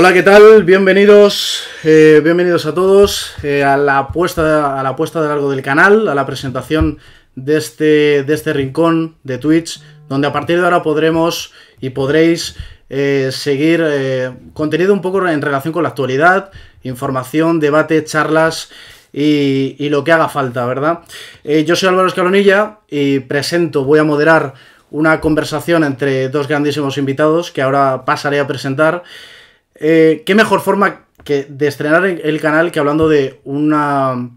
Hola, ¿qué tal? Bienvenidos, bienvenidos a todos a la puesta de largo del canal, a la presentación de este rincón de Twitch, donde a partir de ahora podremos y podréis seguir contenido un poco en relación con la actualidad, información, debate, charlas y lo que haga falta, ¿verdad? Yo soy Álvaro Escalonilla y voy a moderar una conversación entre dos grandísimos invitados que ahora pasaré a presentar. ¿Qué mejor forma de estrenar el canal que hablando de una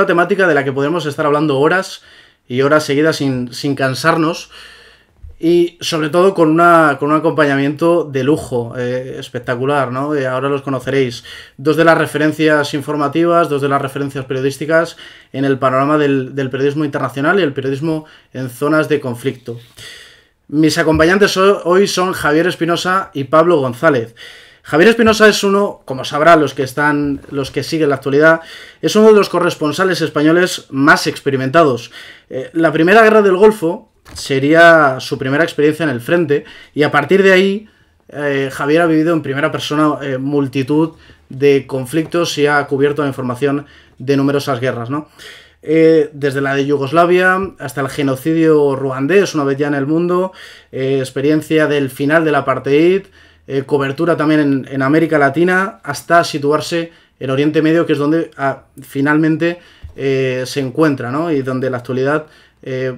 temática de la que podemos estar hablando horas y horas seguidas sin cansarnos? Y sobre todo con un acompañamiento de lujo, espectacular, ¿no? Ahora los conoceréis. Dos de las referencias informativas, dos de las referencias periodísticas en el panorama del periodismo internacional y el periodismo en zonas de conflicto. Mis acompañantes hoy son Javier Espinosa y Pablo González. Javier Espinosa es uno, como sabrán los que siguen la actualidad, es uno de los corresponsales españoles más experimentados. La primera guerra del Golfo sería su primera experiencia en el frente y a partir de ahí Javier ha vivido en primera persona multitud de conflictos y ha cubierto la información de numerosas guerras, ¿no? Desde la de Yugoslavia hasta el genocidio ruandés, una vez ya en el mundo, experiencia del final del apartheid, cobertura también en América Latina, hasta situarse en Oriente Medio, que es donde finalmente se encuentra, ¿no? Y donde en la actualidad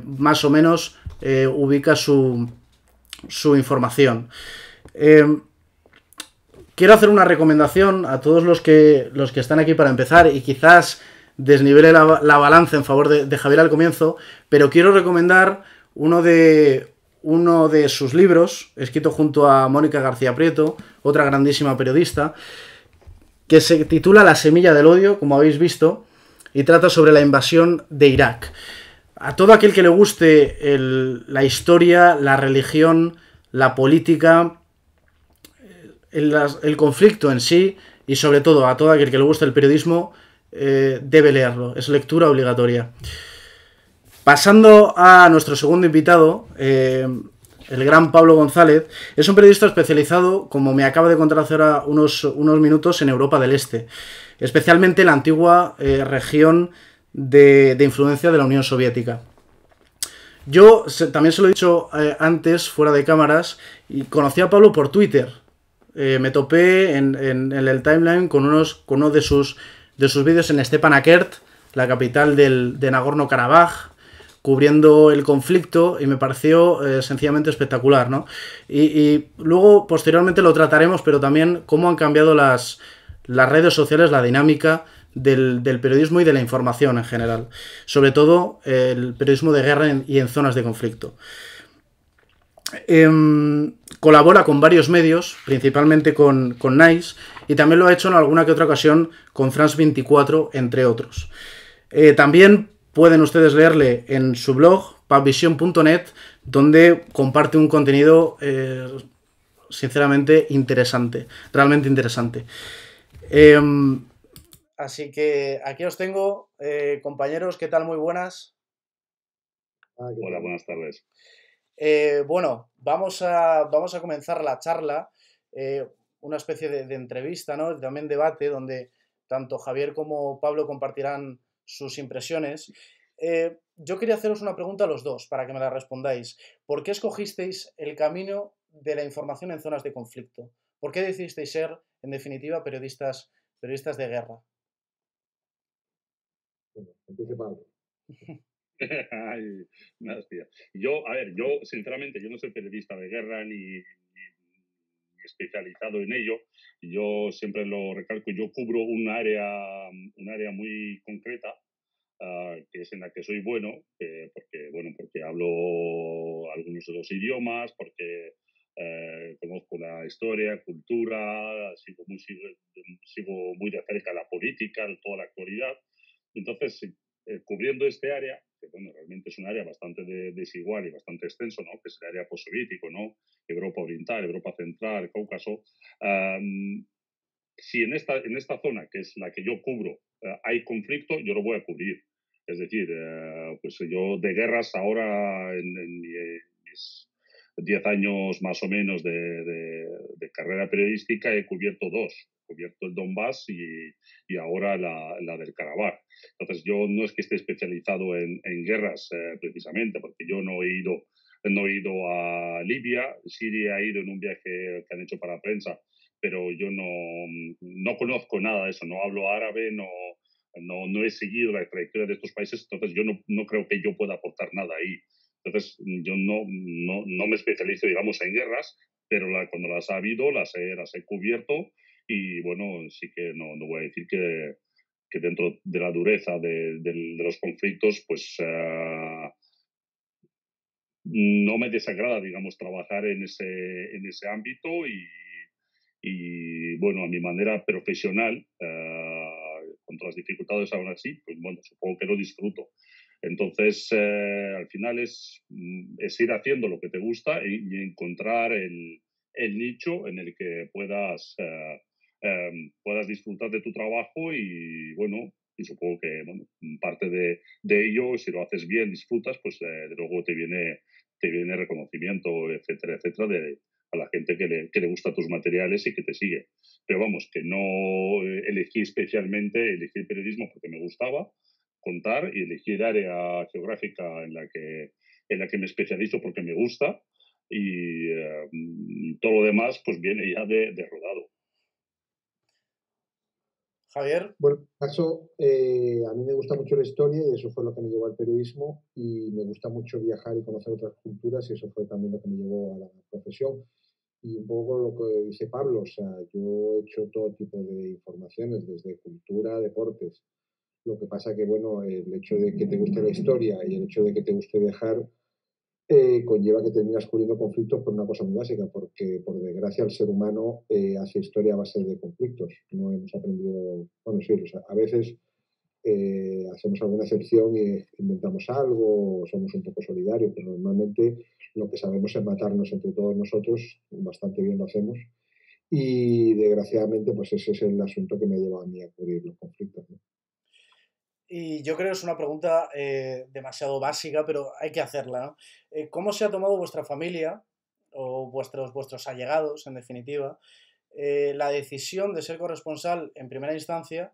más o menos ubica su información. Quiero hacer una recomendación a todos los que están aquí para empezar y quizás desnivele la balanza en favor de Javier al comienzo, pero quiero recomendar uno de sus libros, escrito junto a Mónica García Prieto, otra grandísima periodista, que se titula La semilla del odio, como habéis visto, y trata sobre la invasión de Irak. A todo aquel que le guste la historia, la religión, la política, el conflicto en sí, y sobre todo a todo aquel que le guste el periodismo, debe leerlo. Es lectura obligatoria. Pasando a nuestro segundo invitado, el gran Pablo González, es un periodista especializado, como me acaba de contar hace ahora unos minutos, en Europa del Este, especialmente la antigua región de influencia de la Unión Soviética. Yo también se lo he dicho antes, fuera de cámaras, y conocí a Pablo por Twitter. Me topé en el timeline con uno de sus vídeos en Stepanakert, la capital de Nagorno-Karabaj, cubriendo el conflicto, y me pareció sencillamente espectacular, ¿no? Y luego, posteriormente, lo trataremos, pero también cómo han cambiado las redes sociales, la dinámica del periodismo y de la información en general. Sobre todo el periodismo de guerra y en zonas de conflicto. Colabora con varios medios, principalmente con Nice, y también lo ha hecho en alguna que otra ocasión con France 24, entre otros. También pueden ustedes leerle en su blog, pubvision.net, donde comparte un contenido sinceramente interesante, realmente interesante. Así que aquí os tengo, compañeros, ¿qué tal? Muy buenas. Hola, buenas tardes. Bueno, vamos a comenzar la charla, una especie de entrevista, ¿no? También debate, donde tanto Javier como Pablo compartirán sus impresiones. Yo quería haceros una pregunta a los dos, para que me la respondáis. ¿Por qué escogisteis el camino de la información en zonas de conflicto? ¿Por qué decidisteis ser, en definitiva, periodistas de guerra? Empiece Pablo. Ay, hostia. Yo, sinceramente, yo no soy periodista de guerra ni especializado en ello. Yo siempre lo recalco, yo cubro un área muy concreta, que es en la que soy bueno, porque hablo algunos de los idiomas, porque conozco la historia, cultura, sigo muy de cerca la política, toda la actualidad. Entonces, cubriendo este área, que bueno, realmente es un área bastante desigual y bastante extenso, ¿no? Que es el área postsoviético, ¿no? Europa Oriental, Europa Central, Cáucaso. Si en esta zona, que es la que yo cubro, hay conflicto, yo lo voy a cubrir. Es decir, pues yo de guerras ahora, en mis 10 años más o menos de carrera periodística he cubierto dos. He cubierto el Donbass y ahora la del Karabaj. Entonces, yo no es que esté especializado en guerras precisamente, porque yo no he ido a Libia. Siria ha ido en un viaje que han hecho para prensa, pero yo no conozco nada de eso, no hablo árabe, no he seguido la trayectoria de estos países, entonces yo no creo que yo pueda aportar nada ahí. Entonces, yo no me especializo, digamos, en guerras, pero cuando las ha habido, las he cubierto y, bueno, sí que no voy a decir que dentro de la dureza de los conflictos, pues no me desagrada, digamos, trabajar en ese ámbito y, bueno, a mi manera profesional, con todas las dificultades aún así, pues bueno, supongo que lo disfruto. Entonces, al final es ir haciendo lo que te gusta y encontrar el nicho en el que puedas disfrutar de tu trabajo y, bueno, y supongo que, bueno, parte de ello, si lo haces bien, disfrutas, pues de luego te viene reconocimiento, etcétera, etcétera, a la gente que le gusta tus materiales y que te sigue. Pero vamos, que no elegí especialmente, elegí el periodismo porque me gustaba contar y elegí el área geográfica en la que me especializo porque me gusta y todo lo demás pues viene ya de rodado. Javier. Bueno, en mi caso, a mí me gusta mucho la historia y eso fue lo que me llevó al periodismo y me gusta mucho viajar y conocer otras culturas y eso fue también lo que me llevó a la profesión. Y un poco lo que dice Pablo, o sea, yo he hecho todo tipo de informaciones, desde cultura, deportes. Lo que pasa que, bueno, el hecho de que te guste la historia y el hecho de que te guste viajar conlleva que terminas cubriendo conflictos por una cosa muy básica, porque por desgracia el ser humano hace historia a base de conflictos. No hemos aprendido, bueno, sí, o sea, a veces hacemos alguna excepción y inventamos algo, o somos un poco solidarios, pero normalmente lo que sabemos es matarnos entre todos nosotros, bastante bien lo hacemos. Y desgraciadamente, pues ese es el asunto que me ha llevado a mí a cubrir los conflictos, ¿no? Y yo creo que es una pregunta demasiado básica, pero hay que hacerla, ¿no? ¿Cómo se ha tomado vuestra familia o vuestros allegados, en definitiva, la decisión de ser corresponsal en primera instancia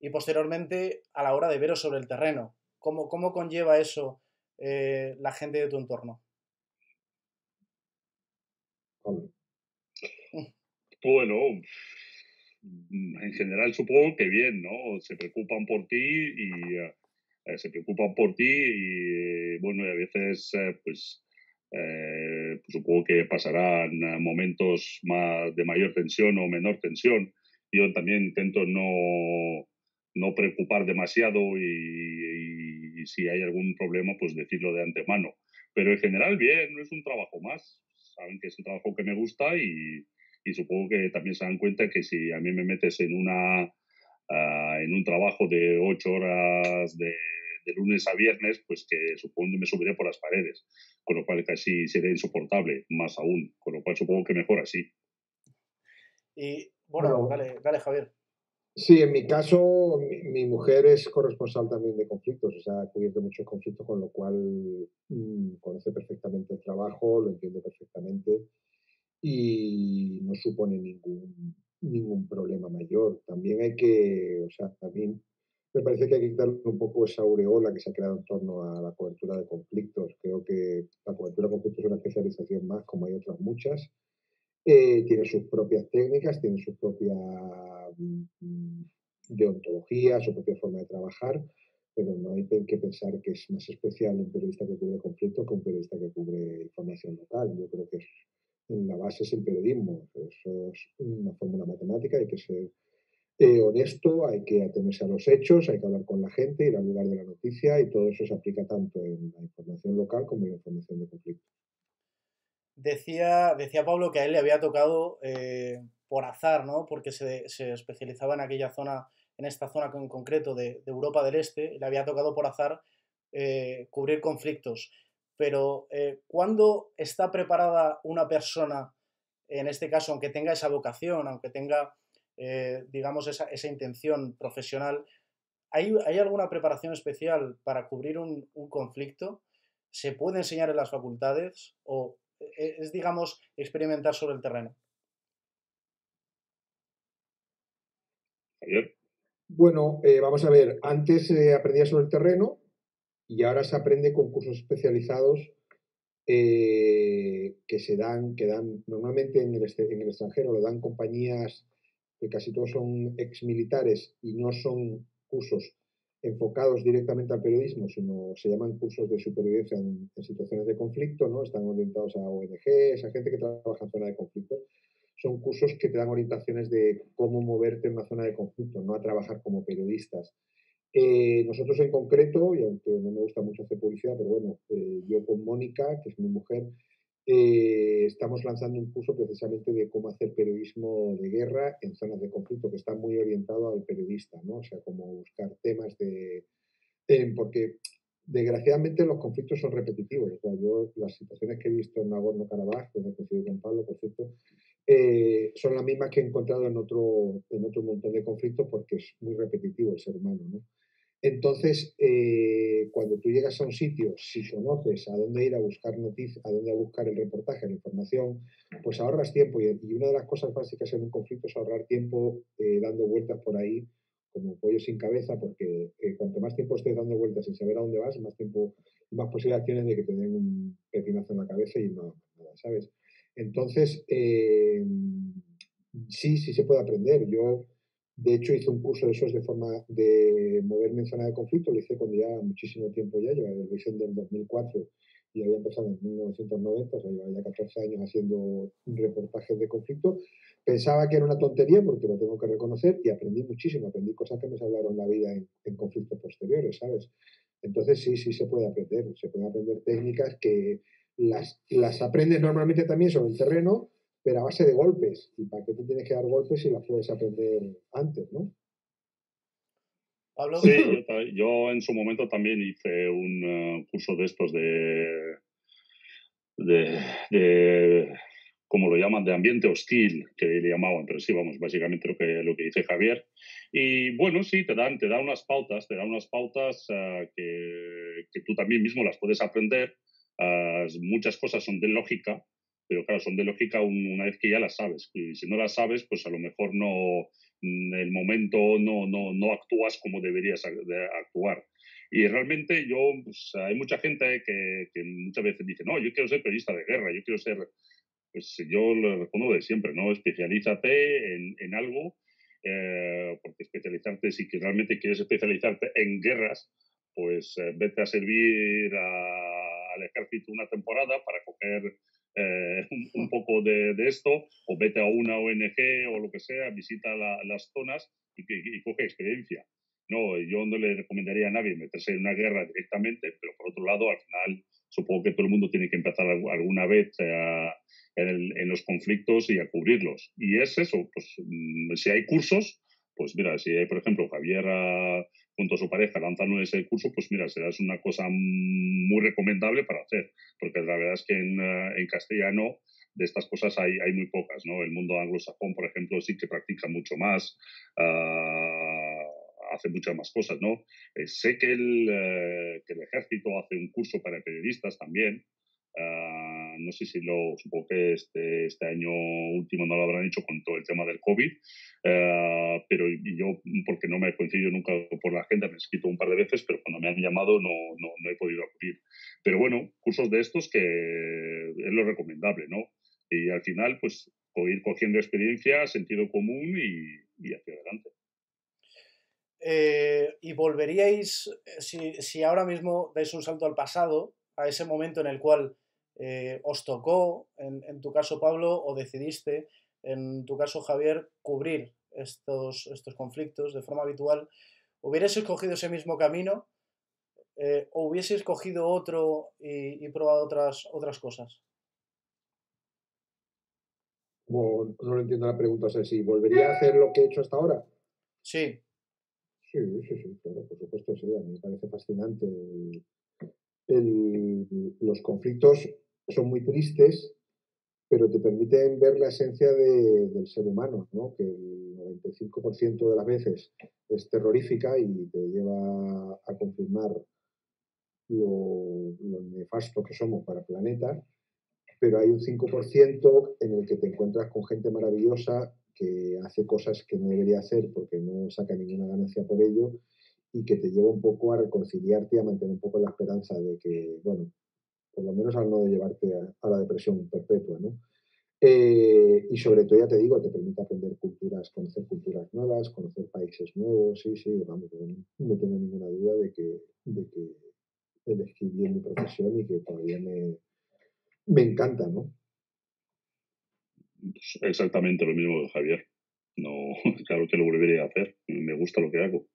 y posteriormente a la hora de veros sobre el terreno? ¿Cómo conlleva eso la gente de tu entorno? Pablo. Bueno, en general supongo que bien, ¿no? Se preocupan por ti y bueno, y a veces pues supongo que pasarán momentos de mayor tensión o menor tensión. Yo también intento no preocupar demasiado y si hay algún problema, pues decirlo de antemano. Pero en general, bien, no es un trabajo más. Saben que es un trabajo que me gusta y supongo que también se dan cuenta que si a mí me metes en un trabajo de 8 horas de lunes a viernes, pues que supongo que me subiré por las paredes, con lo cual casi seré insoportable, más aún, con lo cual supongo que mejor así. Y bueno, Bueno, dale Javier. sí, en mi caso, mi mujer es corresponsal también de conflictos, o sea, ha cubierto muchos conflictos, con lo cual conoce perfectamente el trabajo, lo entiende perfectamente y no supone ningún problema mayor. También hay que, o sea, también me parece que hay que quitarle un poco esa aureola que se ha creado en torno a la cobertura de conflictos. Creo que la cobertura de conflictos es una especialización más, como hay otras muchas. Tiene sus propias técnicas, tiene su propia deontología, su propia forma de trabajar, pero no hay que pensar que es más especial un periodista que cubre conflictos que un periodista que cubre información local. Yo creo que en la base es el periodismo. Eso es una fórmula matemática, hay que ser honesto, hay que atenerse a los hechos, hay que hablar con la gente, ir al lugar de la noticia y todo eso se aplica tanto en la información local como en la información de conflicto. Decía Pablo que a él le había tocado por azar, ¿no? Porque se especializaba en aquella zona, en esta zona en concreto de Europa del Este, y le había tocado por azar cubrir conflictos. Pero ¿cuándo está preparada una persona, en este caso, aunque tenga esa vocación, aunque tenga, digamos, esa intención profesional, ¿hay alguna preparación especial para cubrir un conflicto? ¿Se puede enseñar en las facultades o es, digamos, experimentar sobre el terreno? Bueno, vamos a ver, antes se aprendía sobre el terreno y ahora se aprende con cursos especializados que dan normalmente en el extranjero, lo dan compañías que casi todos son exmilitares y no son cursos enfocados directamente al periodismo, sino se llaman cursos de supervivencia en situaciones de conflicto, ¿no? Están orientados a ONGs, a gente que trabaja en zona de conflicto. Son cursos que te dan orientaciones de cómo moverte en una zona de conflicto, no a trabajar como periodistas. Nosotros en concreto, y aunque no me gusta mucho hacer publicidad, pero bueno, yo con Mónica, que es mi mujer, estamos lanzando un curso precisamente de cómo hacer periodismo de guerra en zonas de conflicto, que está muy orientado al periodista, ¿no? O sea, cómo buscar temas porque desgraciadamente los conflictos son repetitivos. O sea, yo las situaciones que he visto en Nagorno-Karabaj, donde coincido con Pablo, por cierto, son las mismas que he encontrado en otro montón de conflictos porque es muy repetitivo el ser humano, ¿no? Entonces, cuando tú llegas a un sitio, si conoces a dónde ir a buscar noticias, a dónde a buscar el reportaje, la información, pues ahorras tiempo. Y una de las cosas básicas en un conflicto es ahorrar tiempo dando vueltas por ahí como pollo sin cabeza, porque cuanto más tiempo estés dando vueltas sin saber a dónde vas, más tiempo, más posibilidades tienes de que te den un pepinazo en la cabeza y no nada, ¿sabes? Entonces, sí, sí se puede aprender. Yo de hecho, hice un curso de esos de forma de moverme en zona de conflicto, lo hice cuando ya muchísimo tiempo ya, lo hice en el 2004 y había empezado en 1990, o sea, llevaba ya 14 años haciendo reportajes de conflicto. Pensaba que era una tontería, porque lo tengo que reconocer, y aprendí muchísimo, aprendí cosas que me salvaron la vida en conflictos posteriores, ¿sabes? Entonces sí, sí se pueden aprender técnicas que las aprendes normalmente también sobre el terreno, pero a base de golpes. ¿Y para qué te tienes que dar golpes si las puedes aprender antes, no? Pablo. Sí, yo en su momento también hice un curso de estos de, como lo llaman, de ambiente hostil, que le llamaban, pero sí, vamos, básicamente lo que dice Javier. Y bueno, sí, te da unas pautas que tú también mismo las puedes aprender. Muchas cosas son de lógica, pero claro, son de lógica una vez que ya las sabes. Y si no las sabes, pues a lo mejor no, en el momento no actúas como deberías actuar. Y realmente pues, hay mucha gente que muchas veces dice, no, yo quiero ser periodista de guerra, yo quiero ser, pues yo lo respondo de siempre, ¿no? Especialízate en algo, porque especializarte, si que realmente quieres especializarte en guerras, pues vete a servir al ejército una temporada para coger un poco de esto, o vete a una ONG o lo que sea, visita las zonas y coge experiencia. No, yo no le recomendaría a nadie meterse en una guerra directamente, pero por otro lado, al final, supongo que todo el mundo tiene que empezar alguna vez en los conflictos y a cubrirlos. Y es eso, pues si hay cursos, pues mira, si hay, por ejemplo, Javier junto a su pareja lanzan ese curso, pues mira, será una cosa muy recomendable para hacer, porque la verdad es que en castellano de estas cosas hay muy pocas, ¿no? El mundo anglosajón, por ejemplo, sí que practica mucho más, hace muchas más cosas, ¿no? Sé que el ejército hace un curso para periodistas también. No sé si supongo que este año último no lo habrán hecho con todo el tema del COVID, pero yo, porque no me he coincidido nunca por la agenda, me he escrito un par de veces, pero cuando me han llamado no he podido acudir. Pero bueno, cursos de estos que es lo recomendable, ¿no? Y al final, pues, ir cogiendo experiencia, sentido común y hacia adelante. ¿Y volveríais, si ahora mismo dais un salto al pasado, a ese momento en el cual os tocó, en tu caso Pablo, o decidiste, en tu caso Javier, cubrir estos conflictos de forma habitual, hubierais escogido ese mismo camino o hubieseis escogido otro y probado otras cosas? Como no lo entiendo la pregunta, o sea, si volvería a hacer lo que he hecho hasta ahora. Sí. Sí, sí, sí, claro, por supuesto, sí, a mí me parece fascinante. Los conflictos son muy tristes, pero te permiten ver la esencia del ser humano, ¿no? Que el 95% de las veces es terrorífica y te lleva a confirmar lo nefasto que somos para el planeta, pero hay un 5% en el que te encuentras con gente maravillosa que hace cosas que no debería hacer porque no saca ninguna ganancia por ello y que te lleva un poco a reconciliarte y a mantener un poco la esperanza de que, bueno, por lo menos al no llevarte a la depresión perpetua, ¿no? Y sobre todo, ya te digo, te permite aprender culturas, conocer culturas nuevas, conocer países nuevos, sí, sí, vamos, yo no tengo ninguna duda de que elegí bien mi profesión y que todavía me encanta, ¿no? Pues exactamente lo mismo que Javier. No, claro que lo volvería a hacer. Me gusta lo que hago.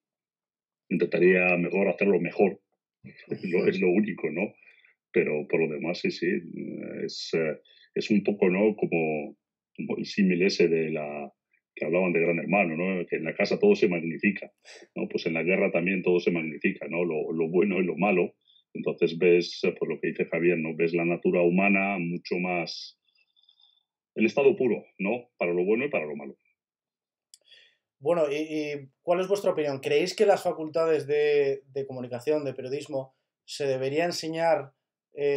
Intentaría mejor hacerlo mejor. Es lo único, ¿no? Pero por lo demás, sí, sí. Es un poco, ¿no? Como el símil ese de la que hablaban de Gran Hermano, ¿no? Que en la casa todo se magnifica, ¿no? Pues en la guerra también todo se magnifica, ¿no? Lo bueno y lo malo. Entonces ves, por lo que dice Javier, ¿no? Ves la natura humana mucho más en estado puro, ¿no? Para lo bueno y para lo malo. Bueno, ¿y cuál es vuestra opinión? ¿Creéis que las facultades de comunicación, de periodismo, se debería enseñar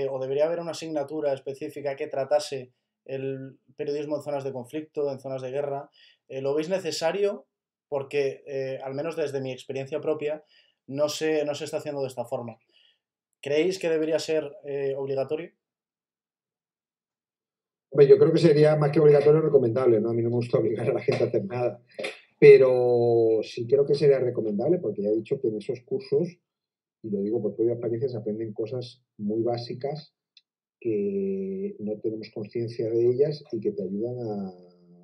o debería haber una asignatura específica que tratase el periodismo en zonas de conflicto, en zonas de guerra? ¿Lo veis necesario? Porque, al menos desde mi experiencia propia, no se está haciendo de esta forma. ¿Creéis que debería ser obligatorio? Hombre, yo creo que sería más que obligatorio recomendable, ¿no? A mí no me gusta obligar a la gente a hacer nada, pero sí creo que sería recomendable porque ya he dicho que en esos cursos, y lo digo por propia experiencia, se aprenden cosas muy básicas que no tenemos conciencia de ellas y que te ayudan a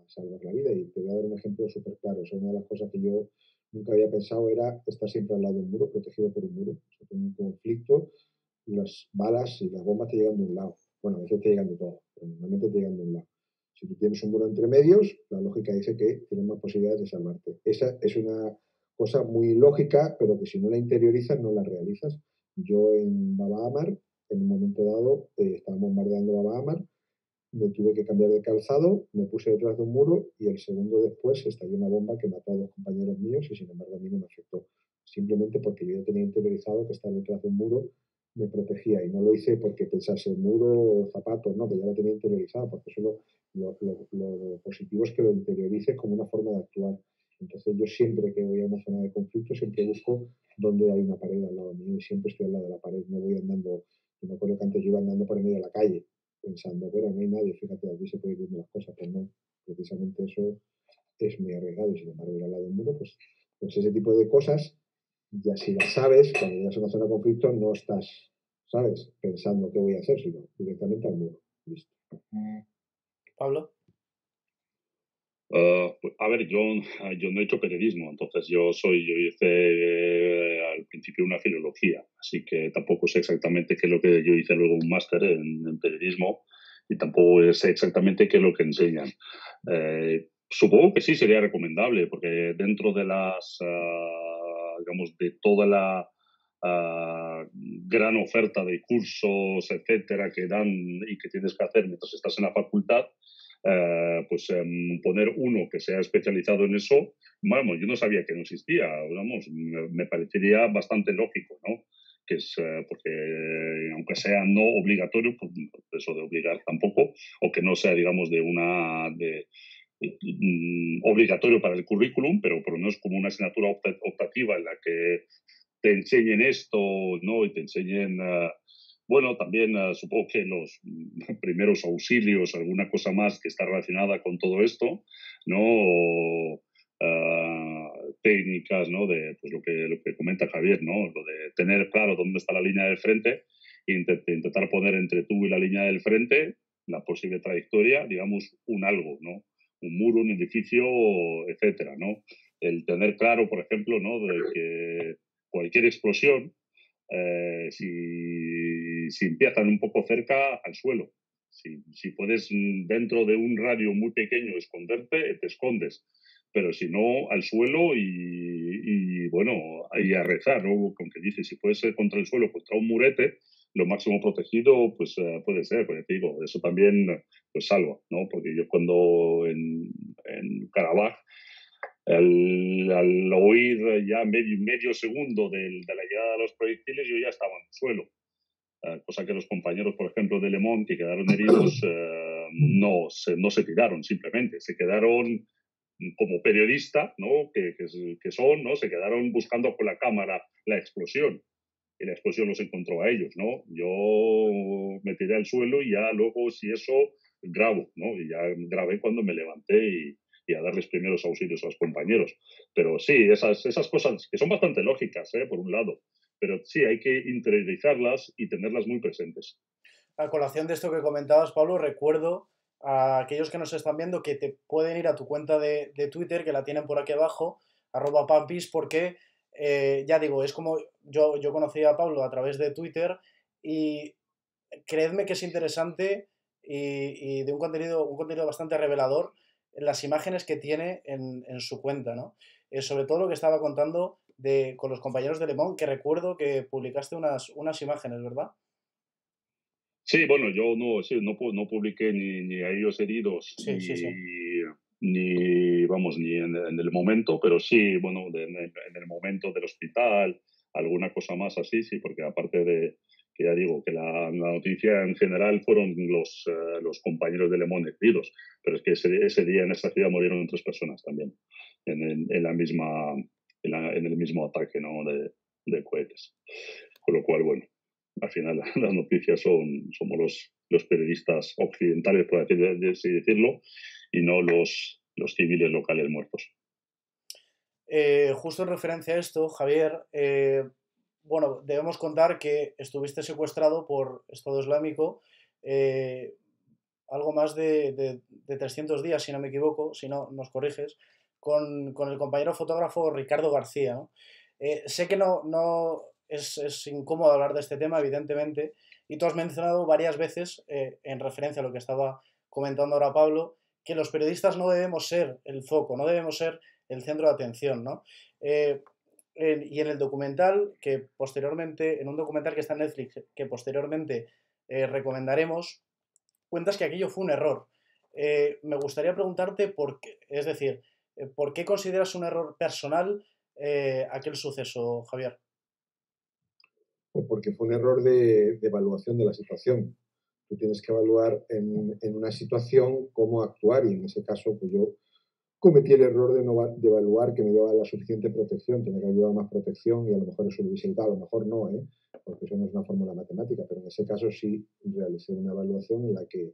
salvar la vida. Y te voy a dar un ejemplo súper claro. O sea, una de las cosas que yo nunca había pensado era estar siempre al lado de un muro, protegido por un muro. O sea, en un conflicto, las balas y las bombas te llegan de un lado. Bueno, a veces te llegan de todo, pero normalmente te llegan de un lado. Si tú tienes un muro entre medios, la lógica dice que tienes más posibilidades de salvarte. Esa es una cosa muy lógica, pero que si no la interiorizas, no la realizas. Yo en Baba Amar, en un momento dado, estaban bombardeando Baba Amar, me tuve que cambiar de calzado, me puse detrás de un muro y el segundo después estalló una bomba que mató a dos compañeros míos y sin embargo a mí no me afectó. Simplemente porque yo ya tenía interiorizado que estar detrás de un muro me protegía y no lo hice porque pensase muro o zapatos, no, que ya lo tenía interiorizado, porque eso lo positivo es que lo interiorices como una forma de actuar. Entonces yo siempre que voy a una zona de conflicto siempre busco dónde hay una pared al lado mío y siempre estoy al lado de la pared, no voy andando, yo me acuerdo que antes yo iba andando por el medio de la calle pensando, bueno, no hay nadie, fíjate, aquí se puede ir viendo las cosas, pues no, precisamente eso es muy arriesgado y sin embargo ir al lado de un muro, pues ese tipo de cosas, ya si las sabes, cuando llegas a una zona de conflicto no estás, ¿sabes? Pensando qué voy a hacer, sino directamente al muro. Listo. Pablo. Pues, a ver, yo no he hecho periodismo, entonces yo hice al principio una filología, así que tampoco sé exactamente qué es lo que yo hice luego un máster en periodismo y tampoco sé exactamente qué es lo que enseñan. Supongo que sí sería recomendable, porque dentro de digamos, de toda la gran oferta de cursos, etcétera, que dan y que tienes que hacer mientras estás en la facultad, pues poner uno que sea especializado en eso, vamos, yo no sabía que no existía, vamos, me parecería bastante lógico, ¿no? Que es porque aunque sea no obligatorio, pues eso de obligar tampoco, o que no sea, digamos, obligatorio para el currículum, pero por lo menos como una asignatura optativa en la que te enseñen esto, ¿no? Y te enseñen, bueno, también supongo que los primeros auxilios, alguna cosa más que está relacionada con todo esto, ¿no? O, técnicas, ¿no? De pues lo que comenta Javier, ¿no? Lo de tener claro dónde está la línea del frente e intentar poner entre tú y la línea del frente la posible trayectoria, digamos, un algo, ¿no? Un muro, un edificio, etcétera, ¿no? El tener claro, por ejemplo, ¿no? De que cualquier explosión, si empiezan un poco cerca al suelo. Si puedes dentro de un radio muy pequeño esconderte, te escondes. Pero si no, al suelo y bueno, y a rezar, ¿no? Con que dice, si puede ser contra el suelo, contra un murete, lo máximo protegido, pues puede ser, pues te digo, eso también pues salva, ¿no? Porque yo cuando en Karabaj al oír ya medio segundo de la llegada de los proyectiles, yo ya estaba en el suelo. Cosa que los compañeros, por ejemplo, de Le Mans, que quedaron heridos, no se tiraron, simplemente. Se quedaron como periodista, ¿no? que son, ¿no? Se quedaron buscando con la cámara la explosión. Y la explosión los encontró a ellos, ¿no? Yo me tiré al suelo y ya luego, si eso, grabo, ¿no? Y ya grabé cuando me levanté y a darles primeros auxilios a los compañeros. Pero sí, esas cosas que son bastante lógicas, por un lado, pero sí, hay que interiorizarlas y tenerlas muy presentes. A colación de esto que comentabas, Pablo, recuerdo a aquellos que nos están viendo que te pueden ir a tu cuenta de Twitter, que la tienen por aquí abajo, @pampis, porque ya digo, es como yo conocí a Pablo a través de Twitter y creedme que es interesante y de un contenido bastante revelador en las imágenes que tiene en su cuenta, ¿no? Sobre todo lo que estaba contando con los compañeros de Le Monde, que recuerdo que publicaste unas imágenes, ¿verdad? Sí, bueno, yo no, sí, no publiqué ni a ellos heridos, Sí, sí, sí. vamos, ni en el momento, pero sí, bueno, en el momento del hospital, alguna cosa más así, sí, porque aparte de, que ya digo, que la noticia en general fueron los compañeros de Le Monde heridos, pero es que ese día en esta ciudad murieron 3 personas también, en la misma, en el mismo ataque, ¿no? de cohetes. Con lo cual, bueno, al final las noticias somos los periodistas occidentales, por así decirlo, y no los civiles locales muertos. Justo en referencia a esto, Javier, bueno, debemos contar que estuviste secuestrado por Estado Islámico eh, algo más de 300 días, si no me equivoco, si no nos corriges, con el compañero fotógrafo Ricardo García, ¿no? Sé que no es incómodo hablar de este tema, evidentemente, y tú has mencionado varias veces, en referencia a lo que estaba comentando ahora Pablo, que los periodistas no debemos ser el foco, no debemos ser el centro de atención, ¿no? Eh, y en el documental, que posteriormente, en un documental que está en Netflix, que posteriormente recomendaremos, cuentas que aquello fue un error. Me gustaría preguntarte por qué, es decir, ¿por qué consideras un error personal aquel suceso, Javier? Pues porque fue un error de evaluación de la situación. Tú tienes que evaluar en una situación cómo actuar y en ese caso pues yo cometí el error de evaluar que me llevaba la suficiente protección, tenía que haber llevado más protección y a lo mejor eso lo hubiese evitado, a lo mejor no, porque eso no es una fórmula matemática, pero en ese caso sí realicé una evaluación en la que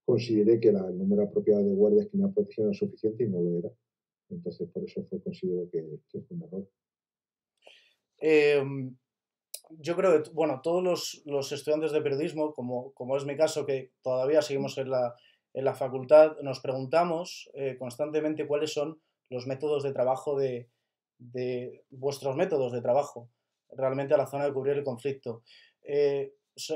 consideré que el número apropiado de guardias que me protegían era suficiente y no lo era. Entonces, por eso considero que fue un error. Eh, yo creo que, bueno, todos los estudiantes de periodismo, como es mi caso, que todavía seguimos en la facultad, nos preguntamos constantemente cuáles son los métodos de trabajo de vuestros métodos de trabajo realmente a la zona de cubrir el conflicto.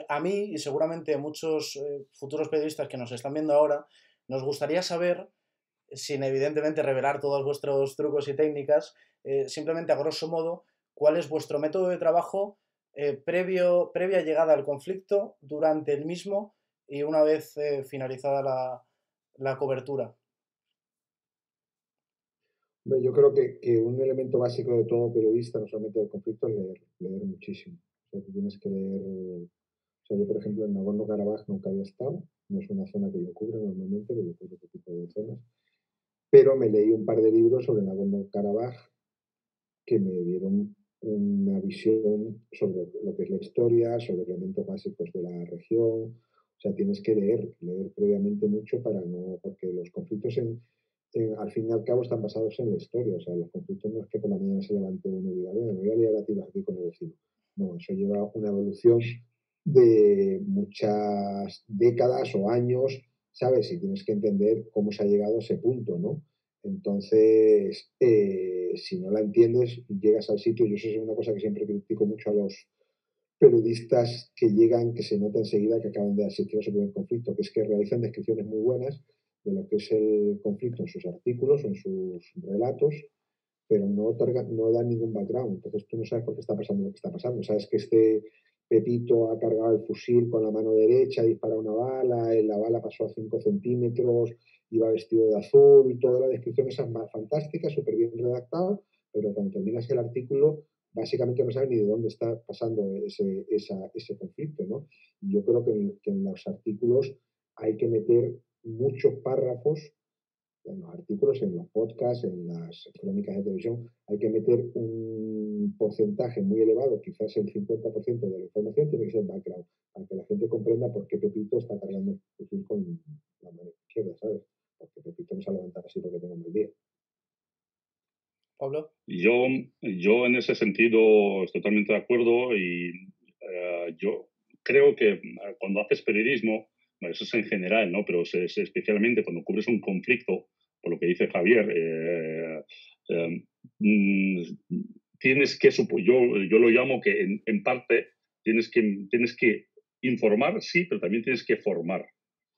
A mí y seguramente a muchos futuros periodistas que nos están viendo ahora, nos gustaría saber, sin evidentemente revelar todos vuestros trucos y técnicas, simplemente a grosso modo, cuál es vuestro método de trabajo previa llegada al conflicto, durante el mismo y una vez finalizada la cobertura. Yo creo que un elemento básico de todo periodista, no solamente del conflicto, es leer muchísimo. O sea, tú tienes que leer. O sea, yo, por ejemplo, en Nagorno-Karabaj nunca había estado, no es una zona que yo cubro normalmente, que yo cubro otro tipo de zonas, pero me leí un par de libros sobre Nagorno-Karabaj que me dieron una visión sobre lo que es la historia, sobre elementos básicos de la región. O sea, tienes que leer previamente mucho para no, porque los conflictos al fin y al cabo están basados en la historia. O sea, los conflictos no es que por la mañana se levante uno y diga, me voy a liar a tiros aquí con el vecino. No, eso lleva una evolución de muchas décadas o años, ¿sabes? Y tienes que entender cómo se ha llegado a ese punto, ¿no? Entonces, si no la entiendes, llegas al sitio, y eso es una cosa que siempre critico mucho a los periodistas que llegan, que se nota enseguida que acaban de asistir a su primer conflicto, que es que realizan descripciones muy buenas de lo que es el conflicto en sus artículos o en sus relatos, pero no dan ningún background. Entonces tú no sabes por qué está pasando lo que está pasando. Sabes que este Pepito ha cargado el fusil con la mano derecha, dispara una bala, la bala pasó a 5 centímetros, iba vestido de azul, toda la descripción esa es más fantástica, súper bien redactada, pero cuando terminas el artículo, básicamente no sabes ni de dónde está pasando ese conflicto, ¿no? Y yo creo que en los artículos hay que meter muchos párrafos en los artículos, en los podcasts, en las crónicas de televisión, hay que meter un porcentaje muy elevado, quizás el 50% de la información tiene que ser background, para que la gente comprenda por qué Pepito está cargando su fusil con la mano izquierda, ¿sabes? Porque Pepito no se va a levantar así porque tenga un mal día. Pablo. Yo en ese sentido estoy totalmente de acuerdo y yo creo que cuando haces periodismo, bueno, eso es en general, ¿no? Pero especialmente cuando cubres un conflicto, por lo que dice Javier, eh, mm, tienes que, yo lo llamo que en parte tienes que informar, sí, pero también tienes que formar.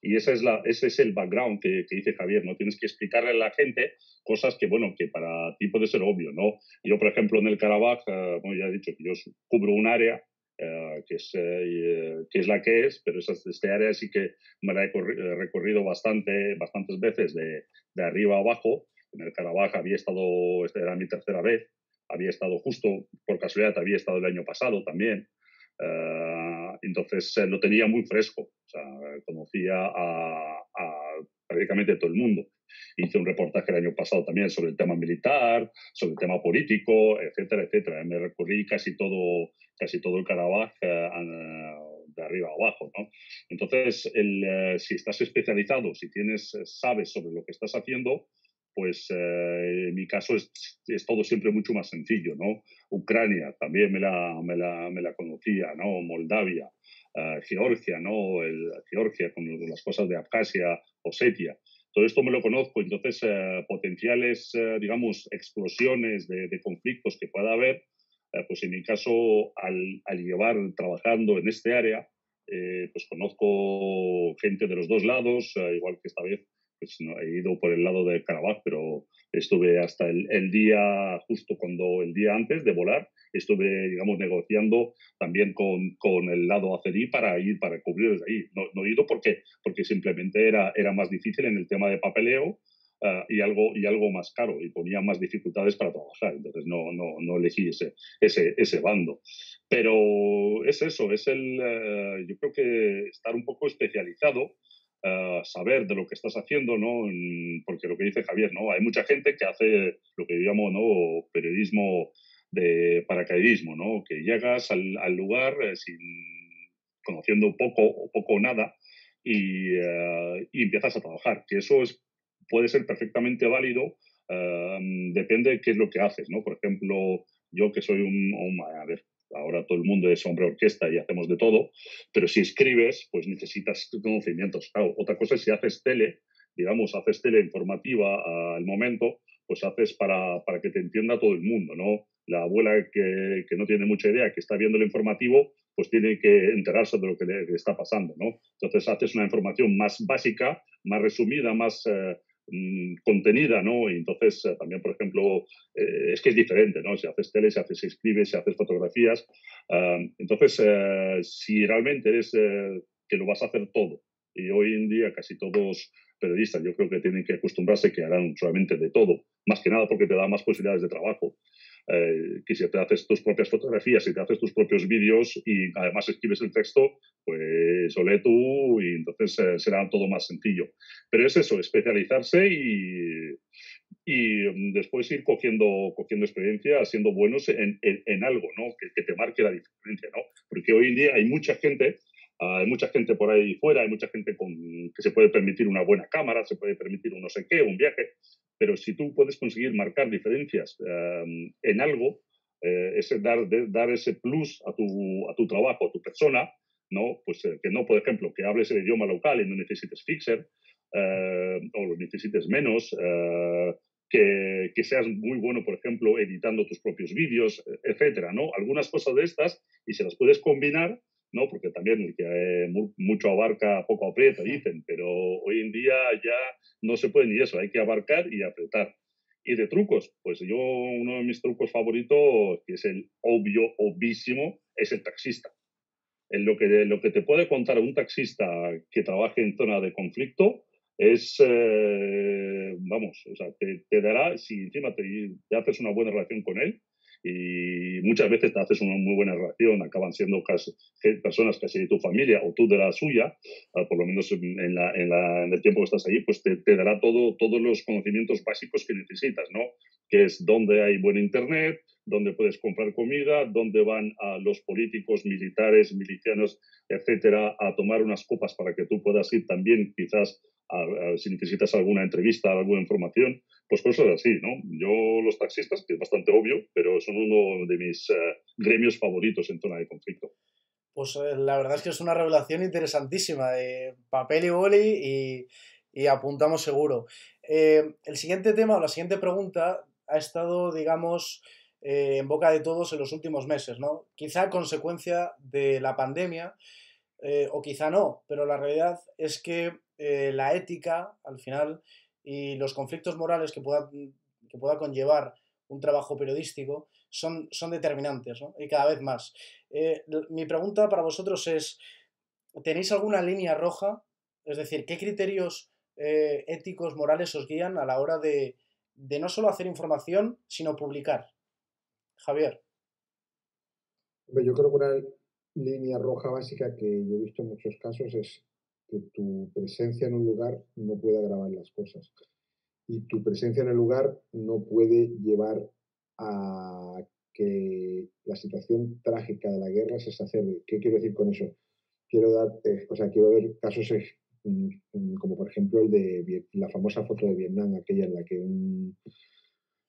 Y ese es el background que dice Javier, ¿no? Tienes que explicarle a la gente cosas que, bueno, que para ti puede ser obvio, ¿no? Yo, por ejemplo, en el Karabaj, bueno, ya he dicho que yo cubro un área que es la que es, pero este área sí que me la he recorrido bastantes veces de arriba a abajo. En el Karabaj había estado, esta era mi tercera vez, había estado justo, por casualidad, había estado el año pasado también. Entonces lo tenía muy fresco, o sea, conocía a prácticamente todo el mundo. Hice un reportaje el año pasado también sobre el tema militar, sobre el tema político, etcétera, etcétera. Me recorrí casi todo el Karabaj de arriba a abajo, ¿no? Entonces, si estás especializado, si sabes sobre lo que estás haciendo, pues en mi caso es todo siempre mucho más sencillo, ¿no? Ucrania también me la conocía, ¿no? Moldavia, Georgia, ¿no? Georgia con las cosas de Abjasia, Osetia. Todo esto me lo conozco, entonces potenciales, digamos, explosiones de conflictos que pueda haber, pues en mi caso, al llevar trabajando en este área, pues conozco gente de los dos lados, igual que esta vez pues no, he ido por el lado de Karabaj, pero estuve hasta el día, justo el día antes de volar, estuve, digamos, negociando también con el lado azerí para cubrir desde ahí. No he ido porque simplemente era más difícil en el tema de papeleo y algo más caro y ponía más dificultades para trabajar. Entonces no elegí ese bando. Pero es eso, yo creo que estar un poco especializado, saber de lo que estás haciendo, ¿no? Porque lo que dice Javier, ¿no? Hay mucha gente que hace lo que llamo, ¿no? Periodismo de paracaidismo, ¿no? Que llegas al lugar conociendo poco o nada y empiezas a trabajar, que puede ser perfectamente válido, depende de qué es lo que haces, ¿no? Por ejemplo, yo que soy a ver, ahora todo el mundo es hombre orquesta y hacemos de todo, pero si escribes, pues necesitas conocimientos. Claro, otra cosa es si haces digamos, haces tele informativa al momento, pues haces para que te entienda todo el mundo, ¿no? La abuela que no tiene mucha idea, que está viendo el informativo, pues tiene que enterarse de lo que le está pasando, ¿no? Entonces haces una información más básica, más resumida, más contenida, ¿no? Y entonces también, por ejemplo, es que es diferente, ¿no? Si haces tele, si escribes, si haces fotografías. Entonces, si realmente eres que lo vas a hacer todo, y hoy en día casi todos periodistas yo creo que tienen que acostumbrarse que harán solamente de todo, más que nada porque te da más posibilidades de trabajo. Que si te haces tus propias fotografías, si te haces tus propios vídeos y además escribes el texto, pues olé tú y entonces será todo más sencillo. Pero es eso, especializarse y después ir cogiendo experiencia, siendo buenos en algo, ¿no? Que te marque la diferencia, ¿no? Porque hoy en día hay mucha gente por ahí fuera, hay mucha gente que se puede permitir una buena cámara, se puede permitir un no sé qué, un viaje, pero si tú puedes conseguir marcar diferencias en algo, dar ese plus a tu trabajo, a tu persona, ¿no? Pues que no, por ejemplo, que hables el idioma local y no necesites fixer, o lo necesites menos, que seas muy bueno, por ejemplo, editando tus propios vídeos, etcétera, ¿no? Algunas cosas de estas y se las puedes combinar, ¿no? Porque también el que mucho abarca, poco aprieta, dicen, pero hoy en día ya no se puede ni eso, hay que abarcar y apretar. Y de trucos, pues uno de mis trucos favoritos, que es el obvísimo, es el taxista. Lo que te puede contar un taxista que trabaje en zona de conflicto es, vamos, o sea, te dará, si encima te haces una buena relación con él y muchas veces te haces una muy buena relación, acaban siendo personas casi de tu familia o tú de la suya, por lo menos en el tiempo que estás ahí, pues te dará todos los conocimientos básicos que necesitas, ¿no? Que es dónde hay buen internet, dónde puedes comprar comida, dónde van a los políticos, militares, milicianos, etcétera, a tomar unas copas para que tú puedas ir también, quizás, si necesitas alguna entrevista, alguna información, pues cosas así, ¿no? Yo, los taxistas, que es bastante obvio, pero son uno de mis gremios favoritos en zona de conflicto. Pues la verdad es que es una revelación interesantísima de papel y boli y apuntamos seguro. El siguiente tema o la siguiente pregunta ha estado, digamos, en boca de todos en los últimos meses, ¿no? Quizá a consecuencia de la pandemia, o quizá no, pero la realidad es que la ética, al final, y los conflictos morales que pueda conllevar un trabajo periodístico son determinantes, ¿no? Y cada vez más. Mi pregunta para vosotros es, ¿tenéis alguna línea roja? Es decir, ¿qué criterios éticos, morales os guían a la hora de no solo hacer información, sino publicar? Javier. Yo creo que una línea roja básica que yo he visto en muchos casos es que tu presencia en un lugar no puede agravar las cosas. Y tu presencia en el lugar no puede llevar a que la situación trágica de la guerra se exacerbe. ¿Qué quiero decir con eso? Quiero ver casos como por ejemplo el de la famosa foto de Vietnam, aquella en la que un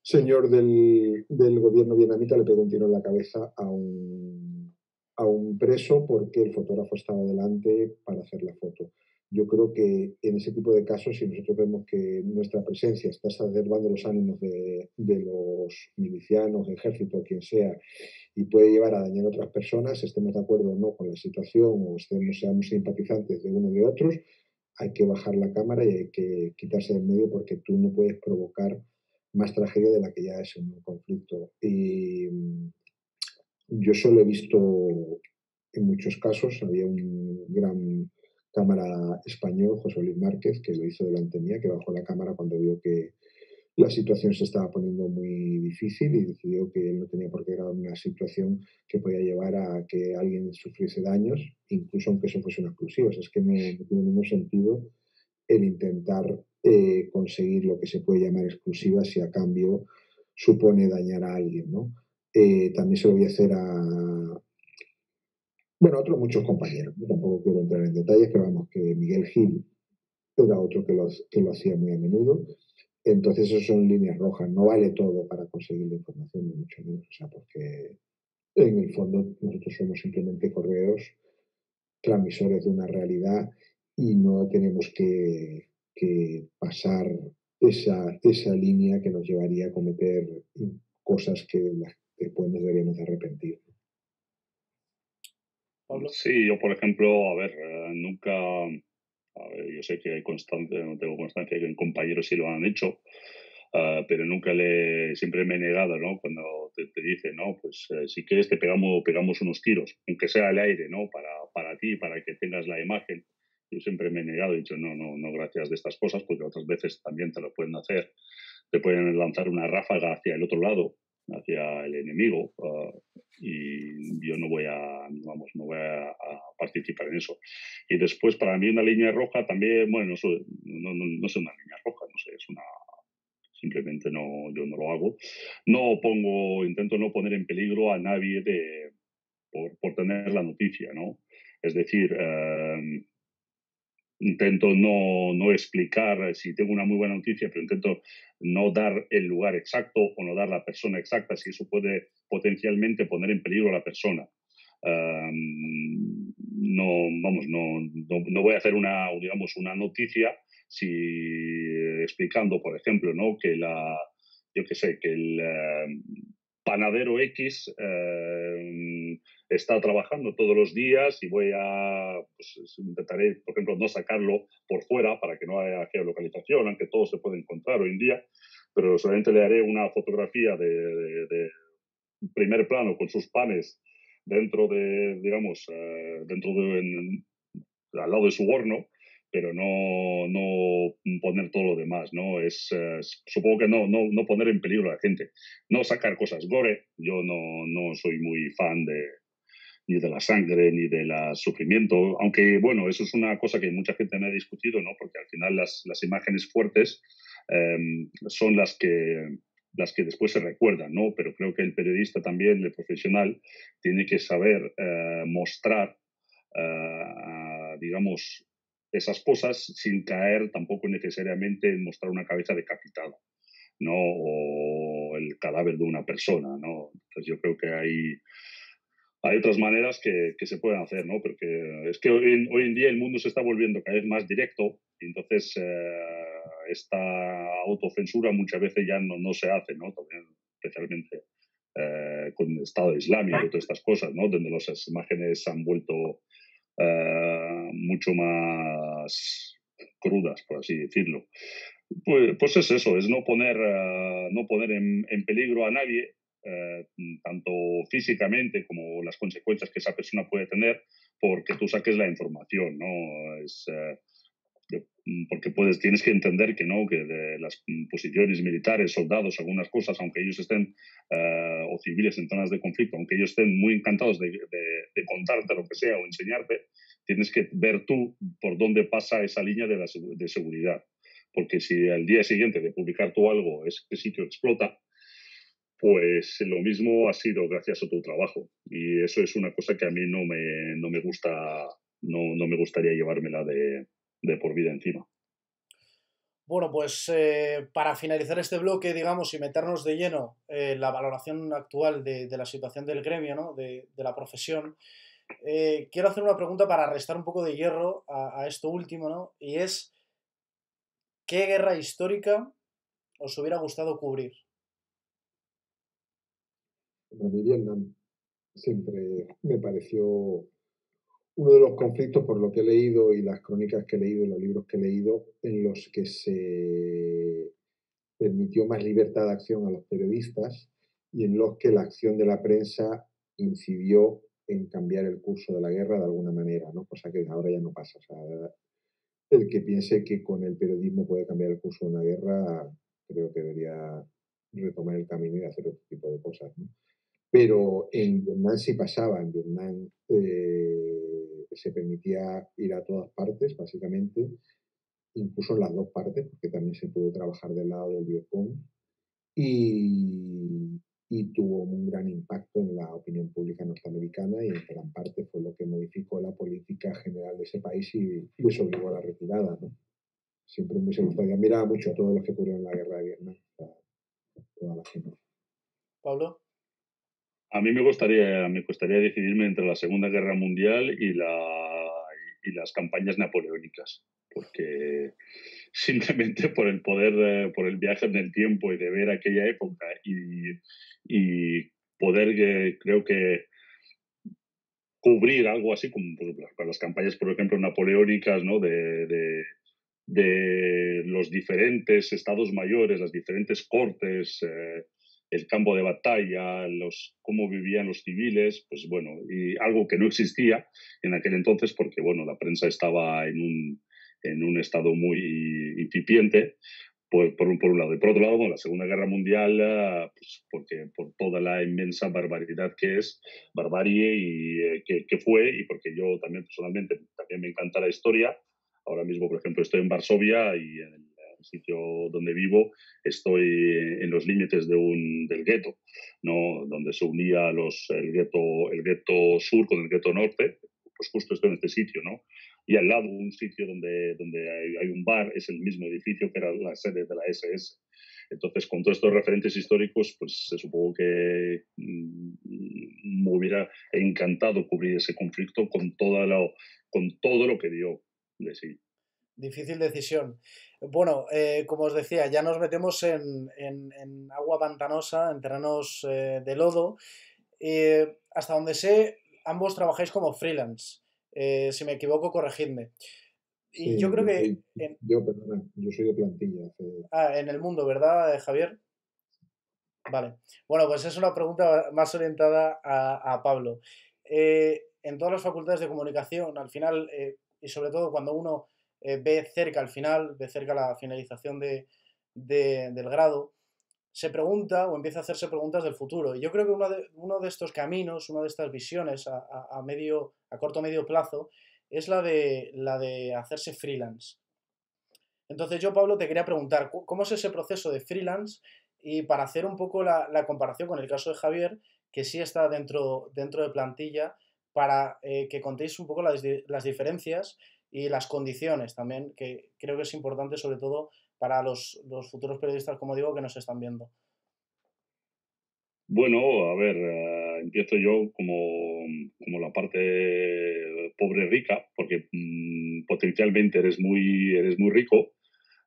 señor del gobierno vietnamita le pegó un tiro en la cabeza a un preso porque el fotógrafo estaba delante para hacer la foto. Yo creo que en ese tipo de casos, si nosotros vemos que nuestra presencia está exacerbando los ánimos de los milicianos, ejército, quien sea, y puede llevar a dañar a otras personas, estemos de acuerdo o no con la situación o seamos simpatizantes de uno de otros, hay que bajar la cámara y hay que quitarse del medio porque tú no puedes provocar más tragedia de la que ya es un conflicto. Y yo solo he visto en muchos casos, había un gran cámara español, José Luis Márquez, que lo hizo delante mía, que bajó la cámara cuando vio que la situación se estaba poniendo muy difícil y decidió que él no tenía por qué grabar una situación que podía llevar a que alguien sufriese daños, incluso aunque eso fuese una exclusiva. O sea, es que no tiene ningún sentido el intentar conseguir lo que se puede llamar exclusiva si a cambio supone dañar a alguien, ¿no? También se lo voy a hacer a otros muchos compañeros. Yo tampoco quiero entrar en detalles, pero vamos, que Miguel Gil era otro que lo hacía muy a menudo. Entonces, eso son líneas rojas. No vale todo para conseguir la información, ni mucho menos. O sea, porque en el fondo nosotros somos simplemente correos transmisores de una realidad y no tenemos que pasar esa línea que nos llevaría a cometer cosas que después nos deberíamos arrepentir. Pablo. Sí, yo, por ejemplo, a ver, nunca, a ver, yo sé que hay constancia, no tengo constancia que compañeros sí lo han hecho, pero siempre me he negado, ¿no? Cuando te dice, no, pues si quieres te pegamos unos tiros, aunque sea al aire, ¿no? Para ti, para que tengas la imagen. Yo siempre me he negado, he dicho, no, gracias de estas cosas, porque otras veces también te lo pueden hacer. Te pueden lanzar una ráfaga hacia el otro lado, hacia el enemigo, y yo no voy a participar en eso. Y después, para mí, una línea roja también, bueno, no es una línea roja, no sé, simplemente yo no lo hago. Intento no poner en peligro a nadie por tener la noticia, ¿no? Es decir, intento no explicar si tengo una muy buena noticia, pero intento no dar el lugar exacto o no dar la persona exacta, si eso puede potencialmente poner en peligro a la persona. No voy a hacer una noticia explicando, por ejemplo, ¿no? que el panadero X está trabajando todos los días y intentaré, por ejemplo, no sacarlo por fuera para que no haya geolocalización, aunque todo se puede encontrar hoy en día, pero solamente le haré una fotografía de primer plano con sus panes dentro de, digamos, al lado de su horno, pero no poner todo lo demás, ¿no? Supongo que no poner en peligro a la gente, no sacar cosas gore. Yo no soy muy fan ni de la sangre, ni del sufrimiento, aunque, bueno, eso es una cosa que mucha gente me ha discutido, ¿no? Porque al final las imágenes fuertes son las que después se recuerdan, ¿no? Pero creo que el periodista también, el profesional, tiene que saber mostrar, digamos, esas cosas sin caer tampoco necesariamente en mostrar una cabeza decapitada, ¿no? O el cadáver de una persona, ¿no? Entonces yo creo que hay otras maneras que se pueden hacer, ¿no? Porque es que hoy en día el mundo se está volviendo cada vez más directo y entonces esta autocensura muchas veces ya no se hace, ¿no? También, especialmente con el Estado Islámico y todas estas cosas, ¿no? Donde las imágenes se han vuelto mucho más crudas, por así decirlo. Pues es eso, es no poner en peligro a nadie, tanto físicamente como las consecuencias que esa persona puede tener porque tú saques la información, ¿no? Porque tienes que entender que no, que de las posiciones militares, soldados, algunas cosas, aunque ellos estén, o civiles en zonas de conflicto, aunque ellos estén muy encantados de contarte lo que sea o enseñarte, tienes que ver tú por dónde pasa esa línea de seguridad. Porque si al día siguiente de publicar tú algo ese sitio explota, pues lo mismo ha sido gracias a tu trabajo. Y eso es una cosa que a mí no me gusta, no me gustaría llevármela de por vida encima. Bueno, pues para finalizar este bloque, digamos, y meternos de lleno en la valoración actual de la situación del gremio, ¿no? de la profesión, quiero hacer una pregunta para restar un poco de hierro a esto último, ¿no? Y es, ¿qué guerra histórica os hubiera gustado cubrir? Para mí Vietnam siempre me pareció uno de los conflictos, por lo que he leído y las crónicas que he leído y los libros que he leído, en los que se permitió más libertad de acción a los periodistas y en los que la acción de la prensa incidió en cambiar el curso de la guerra de alguna manera, ¿no? Cosa que ahora ya no pasa. O sea, el que piense que con el periodismo puede cambiar el curso de una guerra, creo que debería retomar el camino y hacer otro tipo de cosas, ¿no? Pero en Vietnam sí pasaba, en Vietnam se permitía ir a todas partes, básicamente, incluso en las dos partes, porque también se pudo trabajar del lado del Vietcong, y tuvo un gran impacto en la opinión pública norteamericana y en gran parte fue lo que modificó la política general de ese país y les obligó a la retirada, ¿no? Siempre me gustaría mirar mucho a todos los que ocurrieron en la guerra de Vietnam, toda la gente. Pablo. A mí me costaría decidirme entre la Segunda Guerra Mundial y las campañas napoleónicas, porque simplemente por el poder, por el viaje en el tiempo y de ver aquella época y poder, creo que, cubrir algo así como pues, para las campañas, por ejemplo, napoleónicas, ¿no? De los diferentes estados mayores, las diferentes cortes, el campo de batalla, cómo vivían los civiles, pues bueno, y algo que no existía en aquel entonces porque, bueno, la prensa estaba en un estado muy incipiente, por un lado. Y por otro lado, bueno, la Segunda Guerra Mundial, pues porque por toda la inmensa barbaridad que es, barbarie y que fue, y porque yo también personalmente también me encanta la historia. Ahora mismo, por ejemplo, estoy en Varsovia y en el sitio donde vivo estoy en los límites del gueto, ¿no? Donde se unía el gueto sur con el gueto norte, pues justo estoy en este sitio, ¿no? Y al lado un sitio donde hay un bar, es el mismo edificio que era la sede de la SS. Entonces, con todos estos referentes históricos, pues supongo que me hubiera encantado cubrir ese conflicto con todo lo que dio de sí. Difícil decisión. Bueno, como os decía, ya nos metemos en agua pantanosa, en terrenos de lodo. Hasta donde sé, ambos trabajáis como freelance. Si me equivoco, corregidme. Y yo creo que... Perdona, yo soy de plantilla. en el mundo, ¿verdad, Javier? Vale. Bueno, pues es una pregunta más orientada a Pablo. En todas las facultades de comunicación, al final, y sobre todo cuando uno ve cerca al final, ve cerca la finalización del grado, se pregunta o empieza a hacerse preguntas del futuro. Y yo creo que uno de estos caminos, una de estas visiones a corto o medio plazo, es la de hacerse freelance. Entonces yo, Pablo, te quería preguntar, ¿cómo es ese proceso de freelance? Y para hacer un poco la comparación con el caso de Javier, que sí está dentro de plantilla, para que contéis un poco las diferencias y las condiciones también, que creo que es importante sobre todo para los futuros periodistas, como digo, que nos están viendo. Bueno, a ver, empiezo yo como la parte pobre rica, porque potencialmente eres muy rico,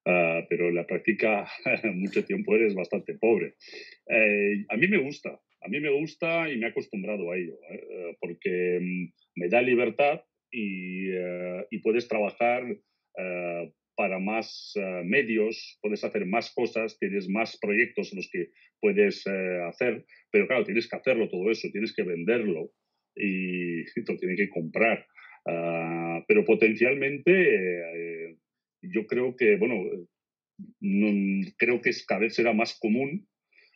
pero en la práctica mucho tiempo eres bastante pobre. A mí me gusta y me he acostumbrado a ello, porque me da libertad y puedes trabajar para más medios, puedes hacer más cosas, tienes más proyectos en los que puedes hacer, pero claro, tienes que hacerlo todo eso, tienes que venderlo y te lo tienen que comprar. Pero potencialmente yo creo que, bueno, creo que cada vez será más común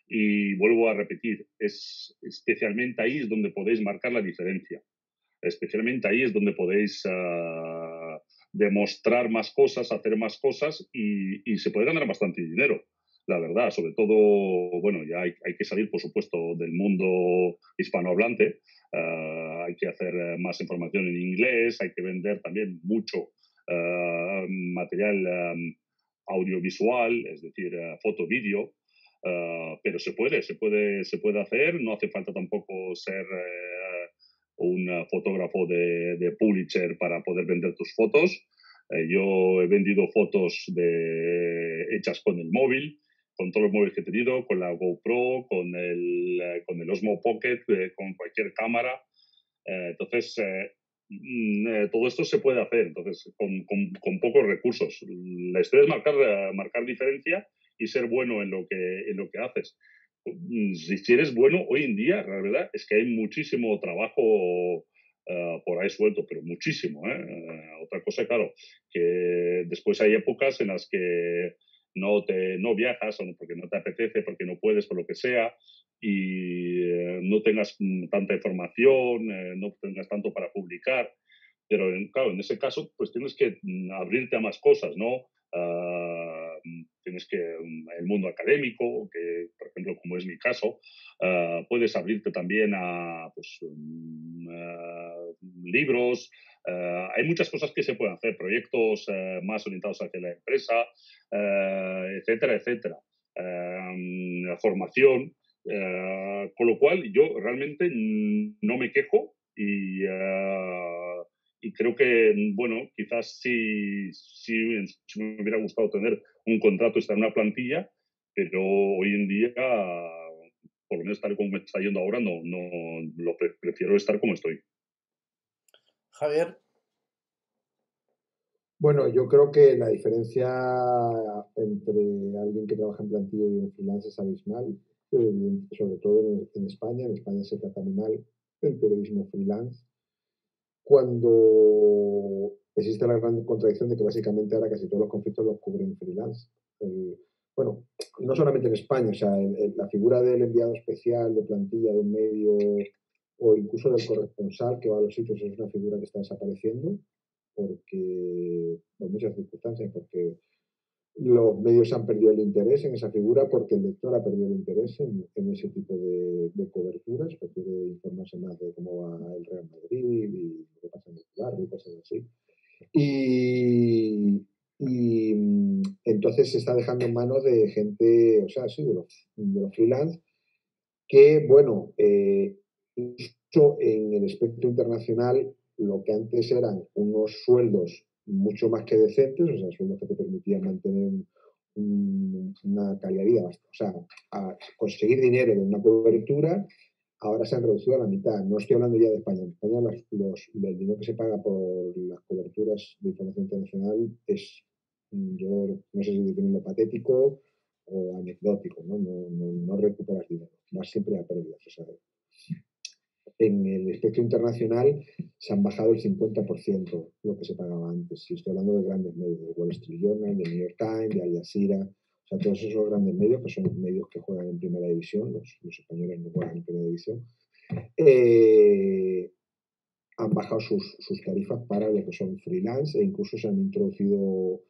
y vuelvo a repetir, es especialmente ahí es donde podéis marcar la diferencia. Especialmente ahí es donde podéis demostrar más cosas, hacer más cosas y se puede ganar bastante dinero, la verdad. Sobre todo, bueno, ya hay que salir, por supuesto, del mundo hispanohablante. Hay que hacer más información en inglés, hay que vender también mucho material audiovisual, es decir, foto, vídeo. Pero se puede hacer, no hace falta tampoco ser un fotógrafo de Pulitzer para poder vender tus fotos. Yo he vendido fotos hechas con el móvil, con todos los móviles que he tenido, con la GoPro, con el Osmo Pocket, con cualquier cámara. Entonces, todo esto se puede hacer entonces con pocos recursos. La historia es marcar diferencia y ser bueno en lo que haces. Si eres bueno, hoy en día, la verdad es que hay muchísimo trabajo por ahí suelto, pero muchísimo. Otra cosa, claro, que después hay épocas en las que no viajas o porque no te apetece, porque no puedes, por lo que sea, y no tengas tanta información, no tengas tanto para publicar. Pero claro, en ese caso, pues tienes que abrirte a más cosas, ¿no? Tienes que el mundo académico, que por ejemplo, como es mi caso, puedes abrirte también a pues, libros. Hay muchas cosas que se pueden hacer, proyectos más orientados hacia la empresa, etcétera, etcétera. Formación. Con lo cual, yo realmente no me quejo y creo que, bueno, quizás sí me hubiera gustado tener un contrato, estar en una plantilla, pero hoy en día, por lo menos tal como me está yendo ahora, prefiero estar como estoy. Javier. Bueno, yo creo que la diferencia entre alguien que trabaja en plantilla y un freelance es abismal, sobre todo en España. En España se trata muy mal el periodismo freelance, cuando existe la gran contradicción de que básicamente ahora casi todos los conflictos los cubren freelance. Bueno, no solamente en España, o sea, la figura del enviado especial, de plantilla, de un medio, o incluso del corresponsal que va a los sitios, es una figura que está desapareciendo porque, por muchas circunstancias, porque los medios han perdido el interés en esa figura, porque el lector ha perdido el interés en ese tipo de coberturas, prefiere informarse más de cómo va el Real Madrid y lo que pasa en el barrio y cosas así. Y entonces se está dejando en manos de gente, o sea, sí, de los freelance, que, bueno, incluso en el espectro internacional, lo que antes eran unos sueldos mucho más que decentes, o sea, sueldos que te permitían mantener una calidad de vida, o sea, a conseguir dinero de una cobertura, ahora se han reducido a la mitad. No estoy hablando ya de España. En España el dinero que se paga por las coberturas de información internacional es, yo no sé si definirlo patético o anecdótico, ¿no? No recuperas dinero, vas siempre a pérdidas. O sea, en el espectro internacional se han bajado el 50% lo que se pagaba antes. Si estoy hablando de grandes medios, de Wall Street Journal, de New York Times, de Al Jazeera, o sea, todos esos grandes medios que son medios que juegan en primera división, los españoles no juegan en primera división, han bajado sus tarifas para lo que son freelance e incluso se han introducido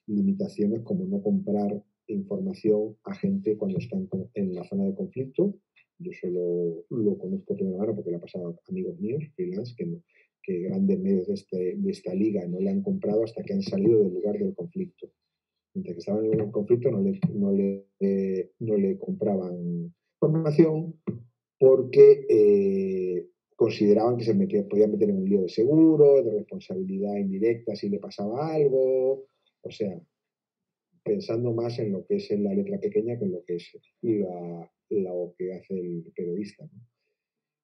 limitaciones como no comprar información a gente cuando están en la zona de conflicto. Yo solo lo conozco de primera mano porque le ha pasado a amigos míos, freelance, que grandes medios de esta liga no le han comprado hasta que han salido del lugar del conflicto. Mientras que estaban en el conflicto no le compraban información porque consideraban que podían meter en un lío de seguro, de responsabilidad indirecta si le pasaba algo, o sea, pensando más en lo que es en la letra pequeña que en lo que es lo que hace el periodista, ¿no?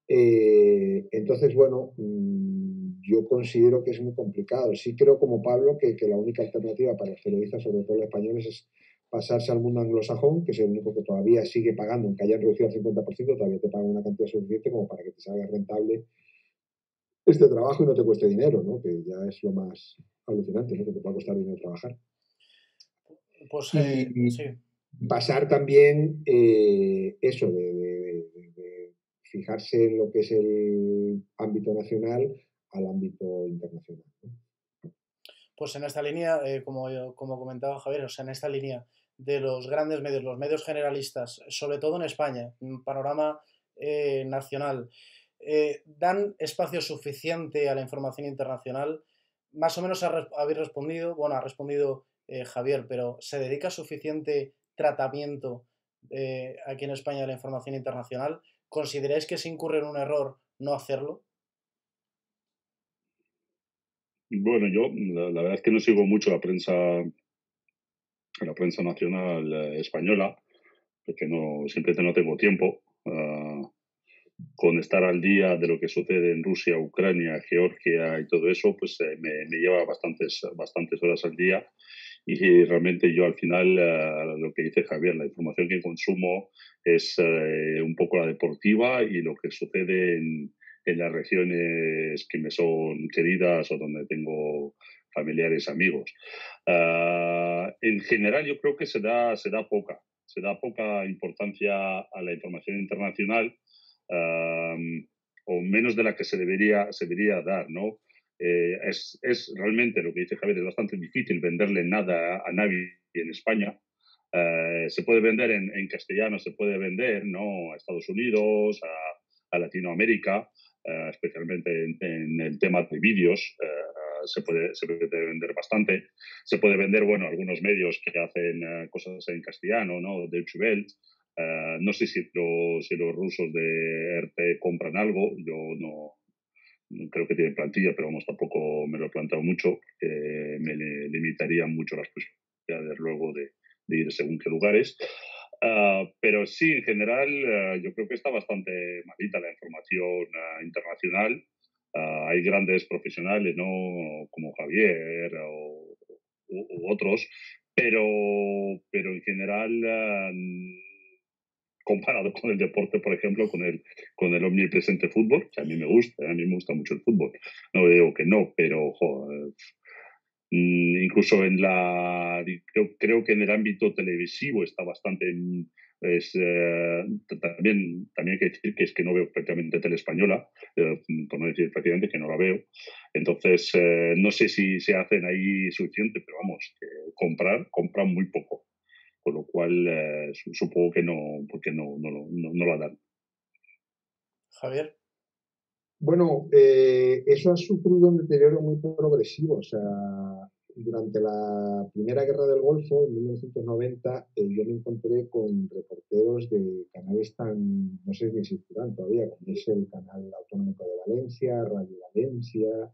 Entonces, bueno, yo considero que es muy complicado. Sí creo, como Pablo, que la única alternativa para los periodistas, sobre todo los españoles, es pasarse al mundo anglosajón, que es el único que todavía sigue pagando, aunque hayan reducido al 50%, todavía te pagan una cantidad suficiente como para que te salga rentable este trabajo y no te cueste dinero, ¿no? Que ya es lo más alucinante, ¿no? Que te pueda costar dinero trabajar. Pues Y sí. pasar también eso de fijarse en lo que es el ámbito nacional al ámbito internacional, ¿no? Pues en esta línea, como comentaba Javier, o sea, en esta línea de los grandes medios, los medios generalistas, sobre todo en España, en panorama nacional, dan espacio suficiente a la información internacional. Más o menos habéis respondido, bueno, ha respondido Javier, pero ¿se dedica suficiente tratamiento aquí en España a la información internacional? ¿Consideráis que se incurre en un error no hacerlo? Bueno, yo la verdad es que no sigo mucho la prensa nacional española, porque simplemente no tengo tiempo. Con estar al día de lo que sucede en Rusia, Ucrania, Georgia y todo eso, pues me lleva bastantes horas al día. Y realmente yo al final, lo que dice Javier, la información que consumo es un poco la deportiva y lo que sucede en las regiones que me son queridas o donde tengo familiares, amigos. En general yo creo que se da poca importancia a la información internacional, o menos de la que se debería dar, ¿no? Es realmente lo que dice Javier, es bastante difícil venderle nada a nadie en España. Se puede vender en castellano, se puede vender, ¿no?, a Estados Unidos, a Latinoamérica, especialmente en el tema de vídeos. Se puede vender bastante. Se puede vender, bueno, algunos medios que hacen cosas en castellano, ¿no? Deutsche Welle. No sé si los rusos de RT compran algo. Yo no creo que tienen plantilla, pero vamos, tampoco me lo he planteado mucho. Me limitarían mucho las posibilidades luego de ir según qué lugares. Pero sí, en general, yo creo que está bastante malita la información internacional. Hay grandes profesionales, ¿no?, como Javier u otros, pero en general, comparado con el deporte, por ejemplo, con el omnipresente fútbol, que a mí me gusta mucho el fútbol. No digo que no, pero joder, incluso creo que en el ámbito televisivo está bastante. También hay que decir que es que no veo prácticamente tele española, por no decir prácticamente que no la veo. Entonces, no sé si se hacen ahí suficiente, pero vamos, compran muy poco. Con lo cual, supongo que no, porque no la dan. Javier. Bueno, eso ha sufrido un deterioro muy progresivo. O sea, durante la Primera Guerra del Golfo, en 1990, yo me encontré con reporteros de canales no sé ni si existirán todavía, como es el Canal Autonómico de Valencia, Radio Valencia,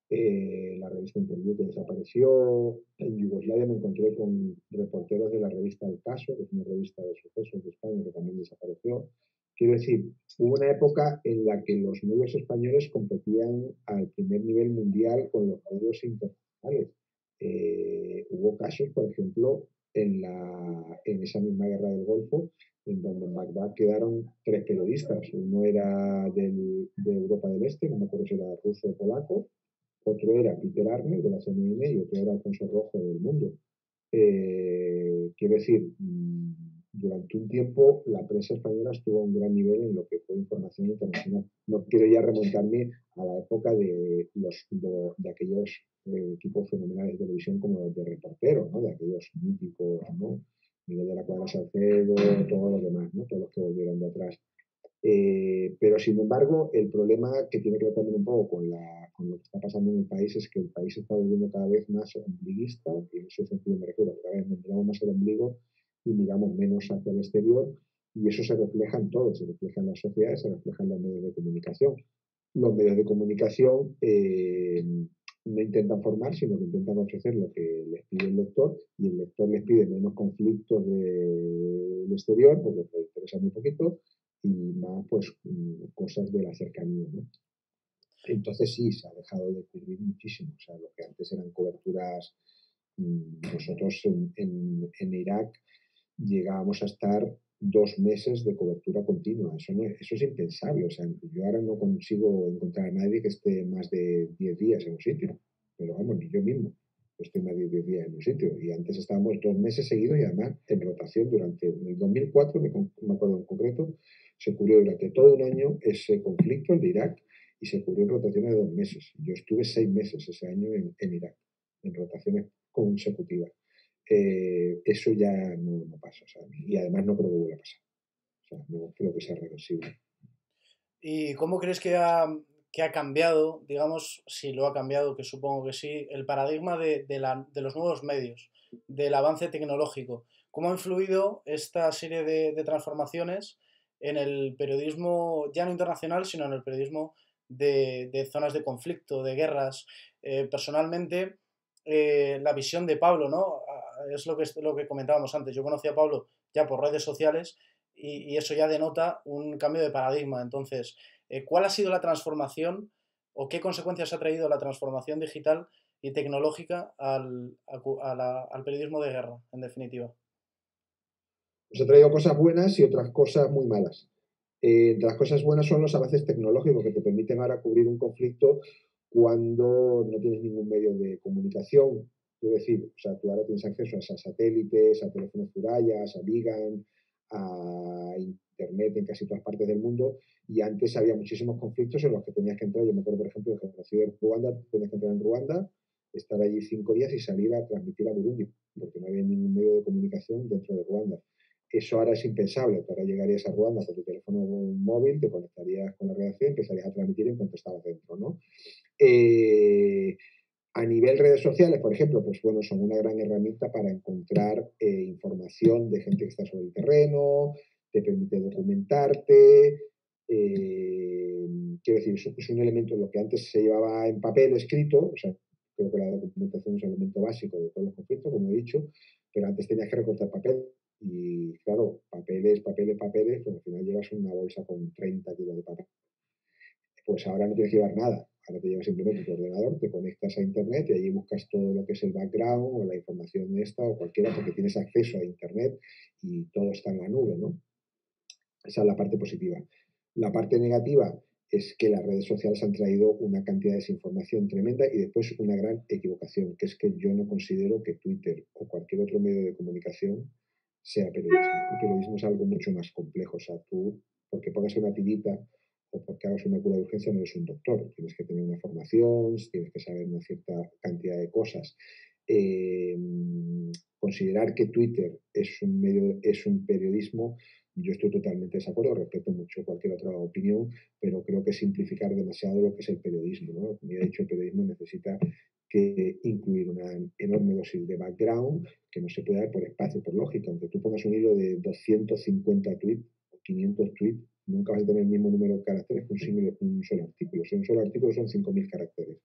la revista Interview, que desapareció. En Yugoslavia me encontré con reporteros de la revista El Caso, que es una revista de sucesos de España, que también desapareció. Quiero decir, hubo una época en la que los medios españoles competían al primer nivel mundial con los medios internacionales. Hubo casos, por ejemplo, en esa misma guerra del Golfo, en donde en Bagdad quedaron 3 periodistas. Uno era de Europa del Este, no me acuerdo si era ruso o polaco, otro era Peter Arne de la CNN y otro era Alfonso Rojo del Mundo. Quiero decir, durante un tiempo la prensa española estuvo a un gran nivel en lo que fue información internacional. No quiero ya remontarme a la época de aquellos equipos fenomenales de televisión como de reporteros, ¿no? De aquellos míticos, ¿no? Miguel de la Cuadra Salcedo, todos los demás, ¿no? Todos los que volvieron de atrás. Pero sin embargo, el problema que tiene que ver también un poco con lo que está pasando en el país es que el país se está volviendo cada vez más ombliguista, y en ese sentido me refiero que cada vez nos miramos más el ombligo y miramos menos hacia el exterior, y eso se refleja en todo, se refleja en las sociedades, se refleja en los medios de comunicación. Los medios de comunicación no intentan formar, sino que intentan ofrecer lo que les pide el lector, y el lector les pide menos conflictos del exterior, porque les interesa muy poquito, y más pues cosas de la cercanía, ¿no? Entonces sí, se ha dejado de cubrir muchísimo. O sea, lo que antes eran coberturas, nosotros en Irak llegábamos a estar 2 meses de cobertura continua. Eso es impensable. O sea, yo ahora no consigo encontrar a nadie que esté más de 10 días en un sitio. Pero vamos, ni yo mismo estoy más de 10 días en un sitio. Y antes estábamos 2 meses seguidos y además en rotación durante el 2004, me acuerdo en concreto, se cubrió durante todo un año ese conflicto, el de Irak, y se cubrió en rotaciones de 2 meses. Yo estuve 6 meses ese año en Irak, en rotaciones consecutivas. Eso ya no pasa, o sea, y además no creo que vuelva a pasar. O sea, no creo que sea reversible. ¿Y cómo crees que ha cambiado, digamos, si lo ha cambiado, que supongo que sí, el paradigma de los nuevos medios, del avance tecnológico? ¿Cómo ha influido esta serie de transformaciones en el periodismo, ya no internacional, sino en el periodismo de zonas de conflicto, de guerras? Personalmente, la visión de Pablo, ¿no? Es lo que comentábamos antes. Yo conocí a Pablo ya por redes sociales y eso ya denota un cambio de paradigma. Entonces, ¿cuál ha sido la transformación o qué consecuencias ha traído la transformación digital y tecnológica al periodismo de guerra, en definitiva? Pues ha traído cosas buenas y otras cosas muy malas. Entre las cosas buenas son los avances tecnológicos que te permiten ahora cubrir un conflicto cuando no tienes ningún medio de comunicación. Quiero decir, o sea, tú ahora tienes acceso a satélites, a teléfonos Zurayas, a Vigan, a Internet en casi todas partes del mundo, y antes había muchísimos conflictos en los que tenías que entrar. Yo me acuerdo, por ejemplo, del genocidio de Ruanda, tenías que entrar en Ruanda, estar allí 5 días y salir a transmitir a Burundi, porque no había ningún medio de comunicación dentro de Ruanda. Eso ahora es impensable. Tú ahora llegarías a Ruanda con tu teléfono móvil, te conectarías con la redacción, empezarías a transmitir en cuanto estabas dentro, ¿no? A nivel redes sociales, por ejemplo, pues bueno, son una gran herramienta para encontrar información de gente que está sobre el terreno, te permite documentarte. Quiero decir, es un elemento, lo que antes se llevaba en papel escrito, o sea, creo que la documentación es un elemento básico de todos los conflictos, como he dicho, pero antes tenías que recortar papel. Y claro, papeles, pues al final llevas una bolsa con 30 kilos de papel. Pues ahora no tienes que llevar nada. Ahora te llevas simplemente tu ordenador, te conectas a internet y allí buscas todo lo que es el background o la información de esta o cualquiera, porque tienes acceso a internet y todo está en la nube, ¿no? Esa es la parte positiva. La parte negativa es que las redes sociales han traído una cantidad de desinformación tremenda y después una gran equivocación, que es que yo no considero que Twitter o cualquier otro medio de comunicación sea periodismo. El periodismo es algo mucho más complejo. O sea, tú, porque pongas una tirita o porque hagas una cura de urgencia, no eres un doctor. Tienes que tener una formación, tienes que saber una cierta cantidad de cosas. Eh, Considerar que Twitter es un periodismo, yo estoy totalmente de desacuerdo, respeto mucho cualquier otra opinión, pero creo que es simplificar demasiado lo que es el periodismo, ¿no? Como ya he dicho, el periodismo necesita que incluir una enorme dosis de background que no se puede dar por espacio, por lógica. Aunque tú pongas un hilo de 250 tweets o 500 tweets, nunca vas a tener el mismo número de caracteres que un solo artículo. Si un solo artículo son 5.000 caracteres.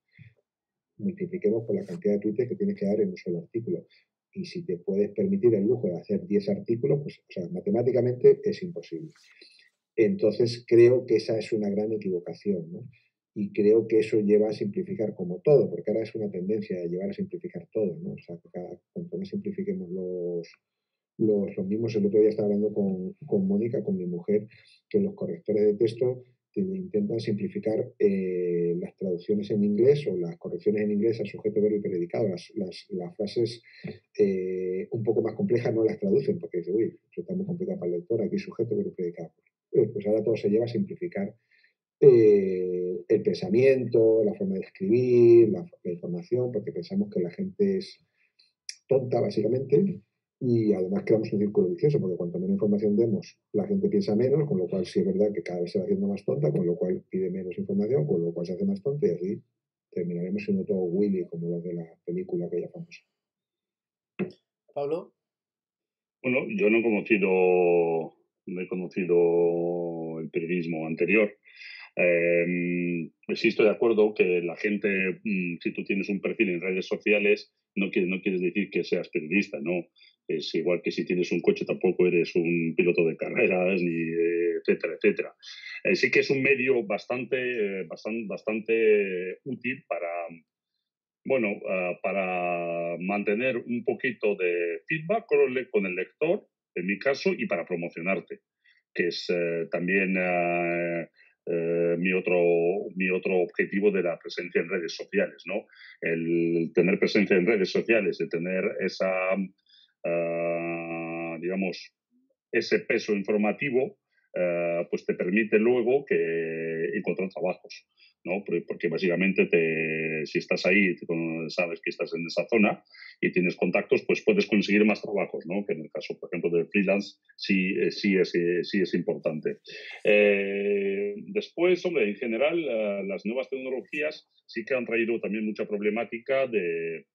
Multipliquemos por la cantidad de tweets que tienes que dar en un solo artículo. Y si te puedes permitir el lujo de hacer 10 artículos, pues, o sea, matemáticamente es imposible. Entonces, creo que esa es una gran equivocación, ¿no? Y creo que eso lleva a simplificar como todo, porque ahora es una tendencia a llevar a simplificar todo, ¿no? O sea, cuanto más simplifiquemos todos los mismos. El otro día estaba hablando con Mónica, con mi mujer, que los correctores de texto intentan simplificar las traducciones en inglés o las correcciones en inglés a sujeto, verbo y predicado. Las frases un poco más complejas no las traducen porque dicen, uy, esto está muy complicado para el lector, aquí sujeto, verbo y predicado. Pues ahora todo se lleva a simplificar el pensamiento, la forma de escribir, la información, porque pensamos que la gente es tonta, básicamente, y además creamos un círculo vicioso, porque cuanto menos información demos, la gente piensa menos, con lo cual sí es verdad que cada vez se va haciendo más tonta, con lo cual pide menos información, con lo cual se hace más tonta, y así terminaremos siendo todo Willy, como los de la película aquella famosa. Pablo. Bueno, yo no he conocido el periodismo anterior. Sí estoy de acuerdo que la gente, si tú tienes un perfil en redes sociales, no quieres decir que seas periodista, ¿no? Es igual que si tienes un coche, tampoco eres un piloto de carreras, ni etcétera, etcétera. Sí que es un medio bastante útil para, bueno, para mantener un poquito de feedback con el lector, en mi caso, y para promocionarte, que es también mi otro objetivo de la presencia en redes sociales, ¿no? El tener presencia en redes sociales, de tener digamos, ese peso informativo, pues te permite luego encontrar trabajos, ¿no? Porque básicamente si estás ahí, sabes que estás en esa zona y tienes contactos, pues puedes conseguir más trabajos, ¿no? Que en el caso, por ejemplo, del freelance sí es importante. Después, hombre, en general, las nuevas tecnologías sí que han traído también mucha problemática de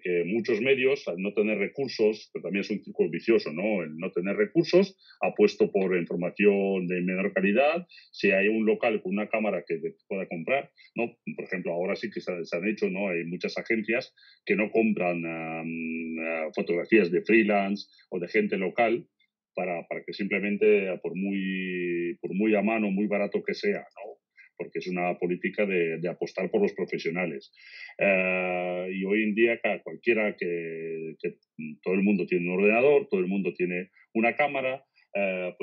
que muchos medios, al no tener recursos, pero también es un círculo vicioso, ¿no? El no tener recursos, apuesto por información de menor calidad. Si hay un local con una cámara que te pueda comprar, ¿no? Por ejemplo, ahora sí que se han hecho, ¿no? Hay muchas agencias que no compran fotografías de freelance o de gente local para que simplemente, por muy a mano, muy barato que sea, ¿no? Porque es una política de apostar por los profesionales. Y hoy en día cualquiera que todo el mundo tiene un ordenador, todo el mundo tiene una cámara, el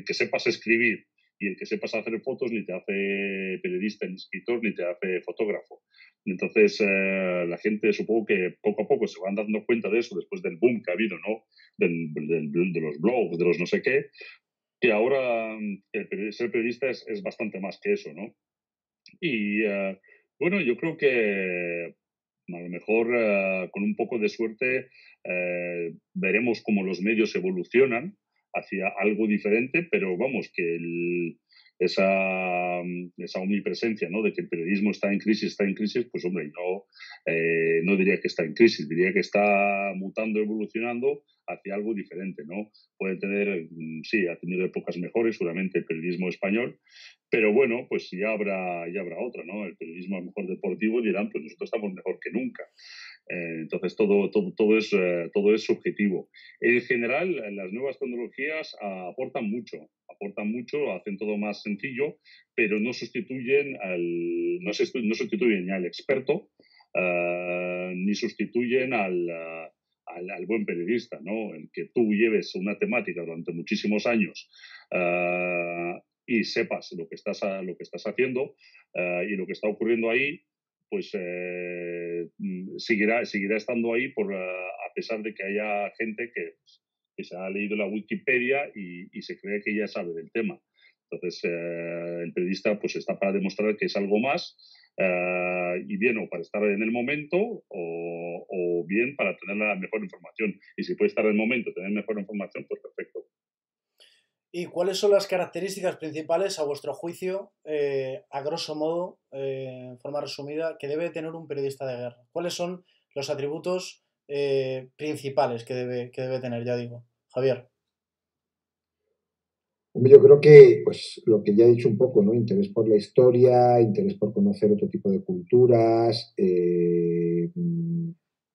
que sepas escribir y el que sepas hacer fotos ni te hace periodista ni escritor ni te hace fotógrafo. Entonces, la gente supongo que poco a poco se van dando cuenta de eso después del boom que ha habido, ¿no? De los blogs, de los no sé qué, que ahora ser periodista es bastante más que eso, ¿no? Y bueno, yo creo que a lo mejor con un poco de suerte veremos cómo los medios evolucionan hacia algo diferente, pero vamos, que esa omnipresencia, ¿no? De que el periodismo está en crisis, pues hombre, no diría que está en crisis, diría que está mutando, evolucionando hacia algo diferente, ¿no? Puede tener, sí, ha tenido épocas mejores, seguramente el periodismo español, pero bueno, pues ya habrá otra, ¿no? El periodismo a lo mejor deportivo dirán, pues nosotros estamos mejor que nunca. Entonces todo es subjetivo. En general, las nuevas tecnologías aportan mucho, hacen todo más sencillo, pero no sustituyen ni al experto, ni sustituyen al buen periodista, ¿no? El que tú lleves una temática durante muchísimos años y sepas lo que estás haciendo y lo que está ocurriendo ahí, pues seguirá estando ahí a pesar de que haya gente que se ha leído la Wikipedia y se cree que ya sabe del tema. Entonces, el periodista pues está para demostrar que es algo más y bien o para estar en el momento o bien para tener la mejor información. Y si puede estar en el momento, tener mejor información, pues perfecto. ¿Y cuáles son las características principales, a vuestro juicio, a grosso modo, en forma resumida, que debe tener un periodista de guerra? ¿Cuáles son los atributos principales que debe tener, ya digo? Javier. Yo creo que, pues, lo que ya he dicho un poco, ¿no? Interés por la historia, interés por conocer otro tipo de culturas,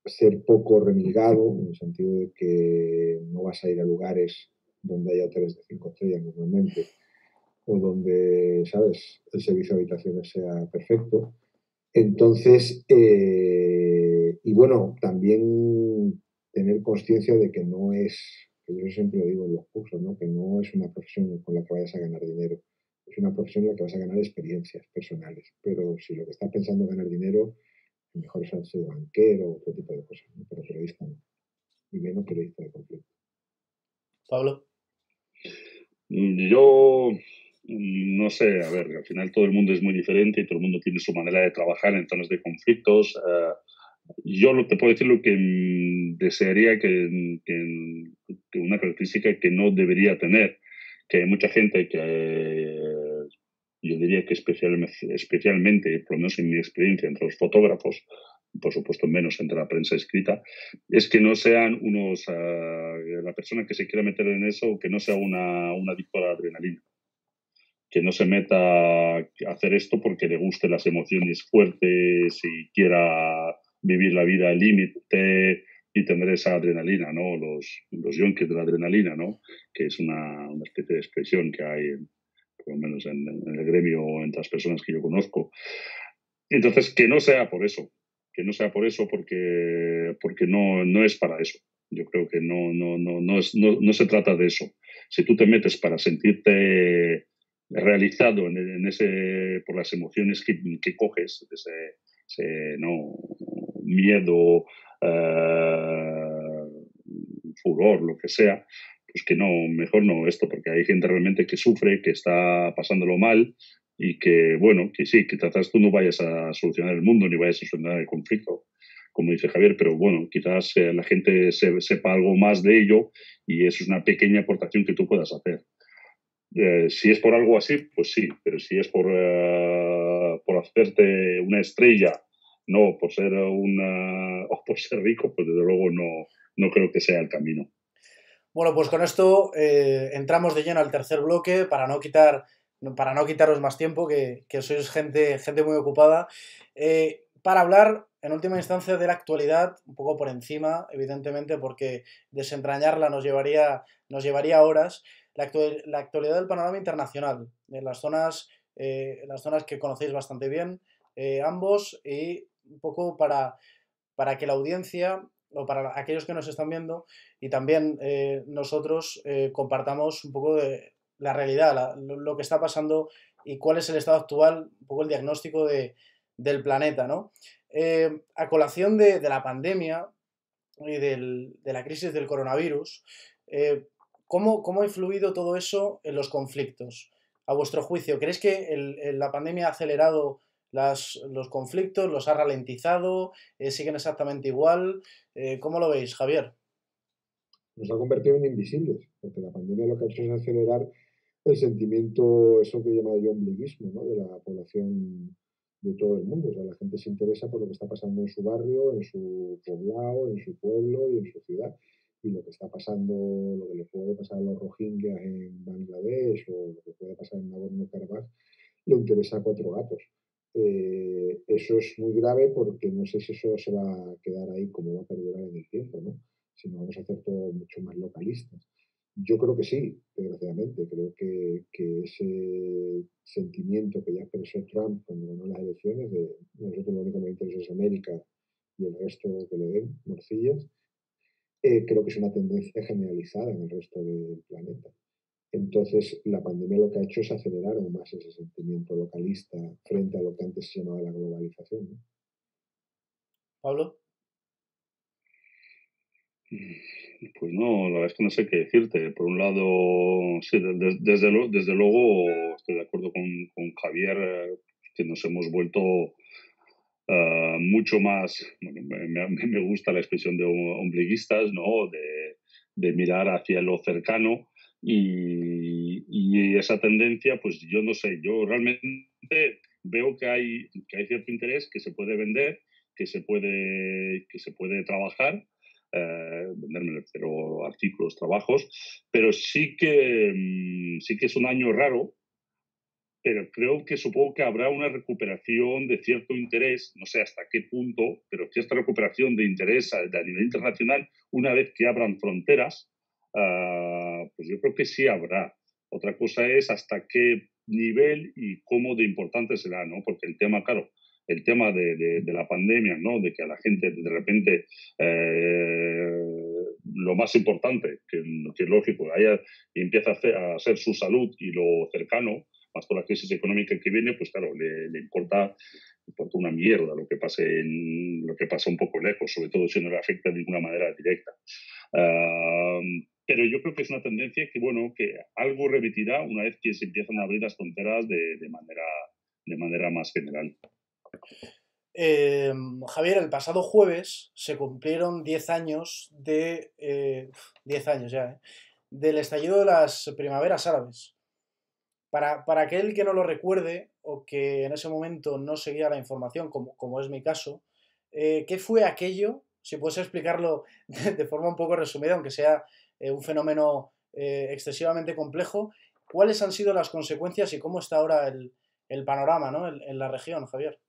ser poco remilgado, en el sentido de que no vas a ir a lugares donde haya hoteles de 5 estrellas normalmente, o donde, ¿sabes?, el servicio de habitaciones sea perfecto. Entonces, y bueno, también tener conciencia de que no es, que yo siempre lo digo en los cursos, ¿no? Que no es una profesión con la que vayas a ganar dinero, es una profesión en la que vas a ganar experiencias personales, pero si lo que estás pensando es ganar dinero, mejor es hacerse de banquero o otro tipo de cosas, ¿no? Pero periodista no, y menos periodista de conflicto. Pablo. Yo no sé, a ver, al final todo el mundo es muy diferente y todo el mundo tiene su manera de trabajar en zonas de conflictos. Yo te puedo decir lo que desearía que una característica que no debería tener, que hay mucha gente que yo diría que especialmente, por lo menos en mi experiencia entre los fotógrafos, por supuesto menos entre la prensa escrita, es que no sean la persona que se quiera meter en eso, que no sea una adicto a la adrenalina, que no se meta a hacer esto porque le gusten las emociones fuertes y quiera vivir la vida al límite y tener esa adrenalina, ¿no? Los yonkis de la adrenalina, ¿no? Que es una especie de expresión que hay, por lo menos en el gremio, entre las personas que yo conozco. Entonces, que no sea por eso, porque no es para eso. Yo creo que no se trata de eso. Si tú te metes para sentirte realizado en ese, por las emociones que coges, ese no, miedo, furor, lo que sea, pues que no, mejor no esto, porque hay gente realmente que sufre, que está pasándolo mal y que, bueno, que sí, que quizás tú no vayas a solucionar el mundo ni vayas a solucionar el conflicto, como dice Javier, pero bueno, quizás la gente sepa algo más de ello y eso es una pequeña aportación que tú puedas hacer. Si es por algo así, pues sí, pero si es por hacerte una estrella, no por ser o por ser rico, pues desde luego no creo que sea el camino. Bueno, pues con esto entramos de lleno al tercer bloque para no quitaros más tiempo, que sois gente muy ocupada, para hablar en última instancia de la actualidad, un poco por encima, evidentemente, porque desentrañarla nos llevaría horas. La actualidad del panorama internacional, en las zonas que conocéis bastante bien, ambos, y un poco para que la audiencia o para aquellos que nos están viendo y también nosotros compartamos un poco de la realidad, lo que está pasando y cuál es el estado actual, un poco el diagnóstico del planeta, ¿no? A colación de la pandemia y de la crisis del coronavirus, ¿cómo ha influido todo eso en los conflictos? A vuestro juicio, ¿creéis que la pandemia ha acelerado los conflictos, los ha ralentizado, siguen exactamente igual? ¿Cómo lo veis, Javier? Nos ha convertido en invisibles, porque la pandemia lo que ha hecho es acelerar el sentimiento, eso que llama yo ombliguismo, ¿no? De la población de todo el mundo. O sea, la gente se interesa por lo que está pasando en su barrio, en su poblado, en su pueblo y en su ciudad. Y lo que está pasando, lo que le puede pasar a los rohingyas en Bangladesh o lo que puede pasar en Nagorno-Karabaj, le interesa a cuatro gatos. Eso es muy grave porque no sé si eso se va a quedar ahí como va a perdurar en el tiempo, ¿no? Si no vamos a hacer todo mucho más localistas. Yo creo que sí, desgraciadamente. Creo que ese sentimiento que ya expresó Trump cuando ganó las elecciones de nosotros lo único que nos interesa es América y el resto que le den morcillas, creo que es una tendencia generalizada en el resto del planeta. Entonces, la pandemia lo que ha hecho es acelerar aún más ese sentimiento localista frente a lo que antes se llamaba la globalización, ¿no? Pablo. Pues no, la verdad es que no sé qué decirte. Por un lado, sí, desde luego estoy de acuerdo con Javier, que nos hemos vuelto mucho más, bueno, me gusta la expresión de ombliguistas, ¿no? De mirar hacia lo cercano y esa tendencia, pues yo no sé, yo realmente veo que hay cierto interés que se puede vender, que se puede trabajar, vender me refiero a artículos, trabajos, pero sí que es un año raro, pero creo que supongo que habrá una recuperación de cierto interés, no sé hasta qué punto, pero cierta recuperación de interés a nivel internacional una vez que abran fronteras, pues yo creo que sí habrá. Otra cosa es hasta qué nivel y cómo de importante será, ¿no? Porque el tema, claro, el tema de la pandemia, ¿no? De que a la gente de repente lo más importante, que lógico, empieza a ser su salud y lo cercano, más con la crisis económica que viene, pues claro, le importa una mierda lo que pase un poco lejos, sobre todo si no le afecta de ninguna manera directa. Pero yo creo que es una tendencia que, bueno, que algo repetirá una vez que se empiezan a abrir las fronteras de manera más general. Javier, el pasado jueves se cumplieron 10 años 10 años ya, del estallido de las primaveras árabes. Para aquel que no lo recuerde o que en ese momento no seguía la información, como es mi caso, ¿qué fue aquello? Si puedes explicarlo de forma un poco resumida, aunque sea un fenómeno excesivamente complejo, ¿cuáles han sido las consecuencias y cómo está ahora el panorama, ¿no? en la región, Javier?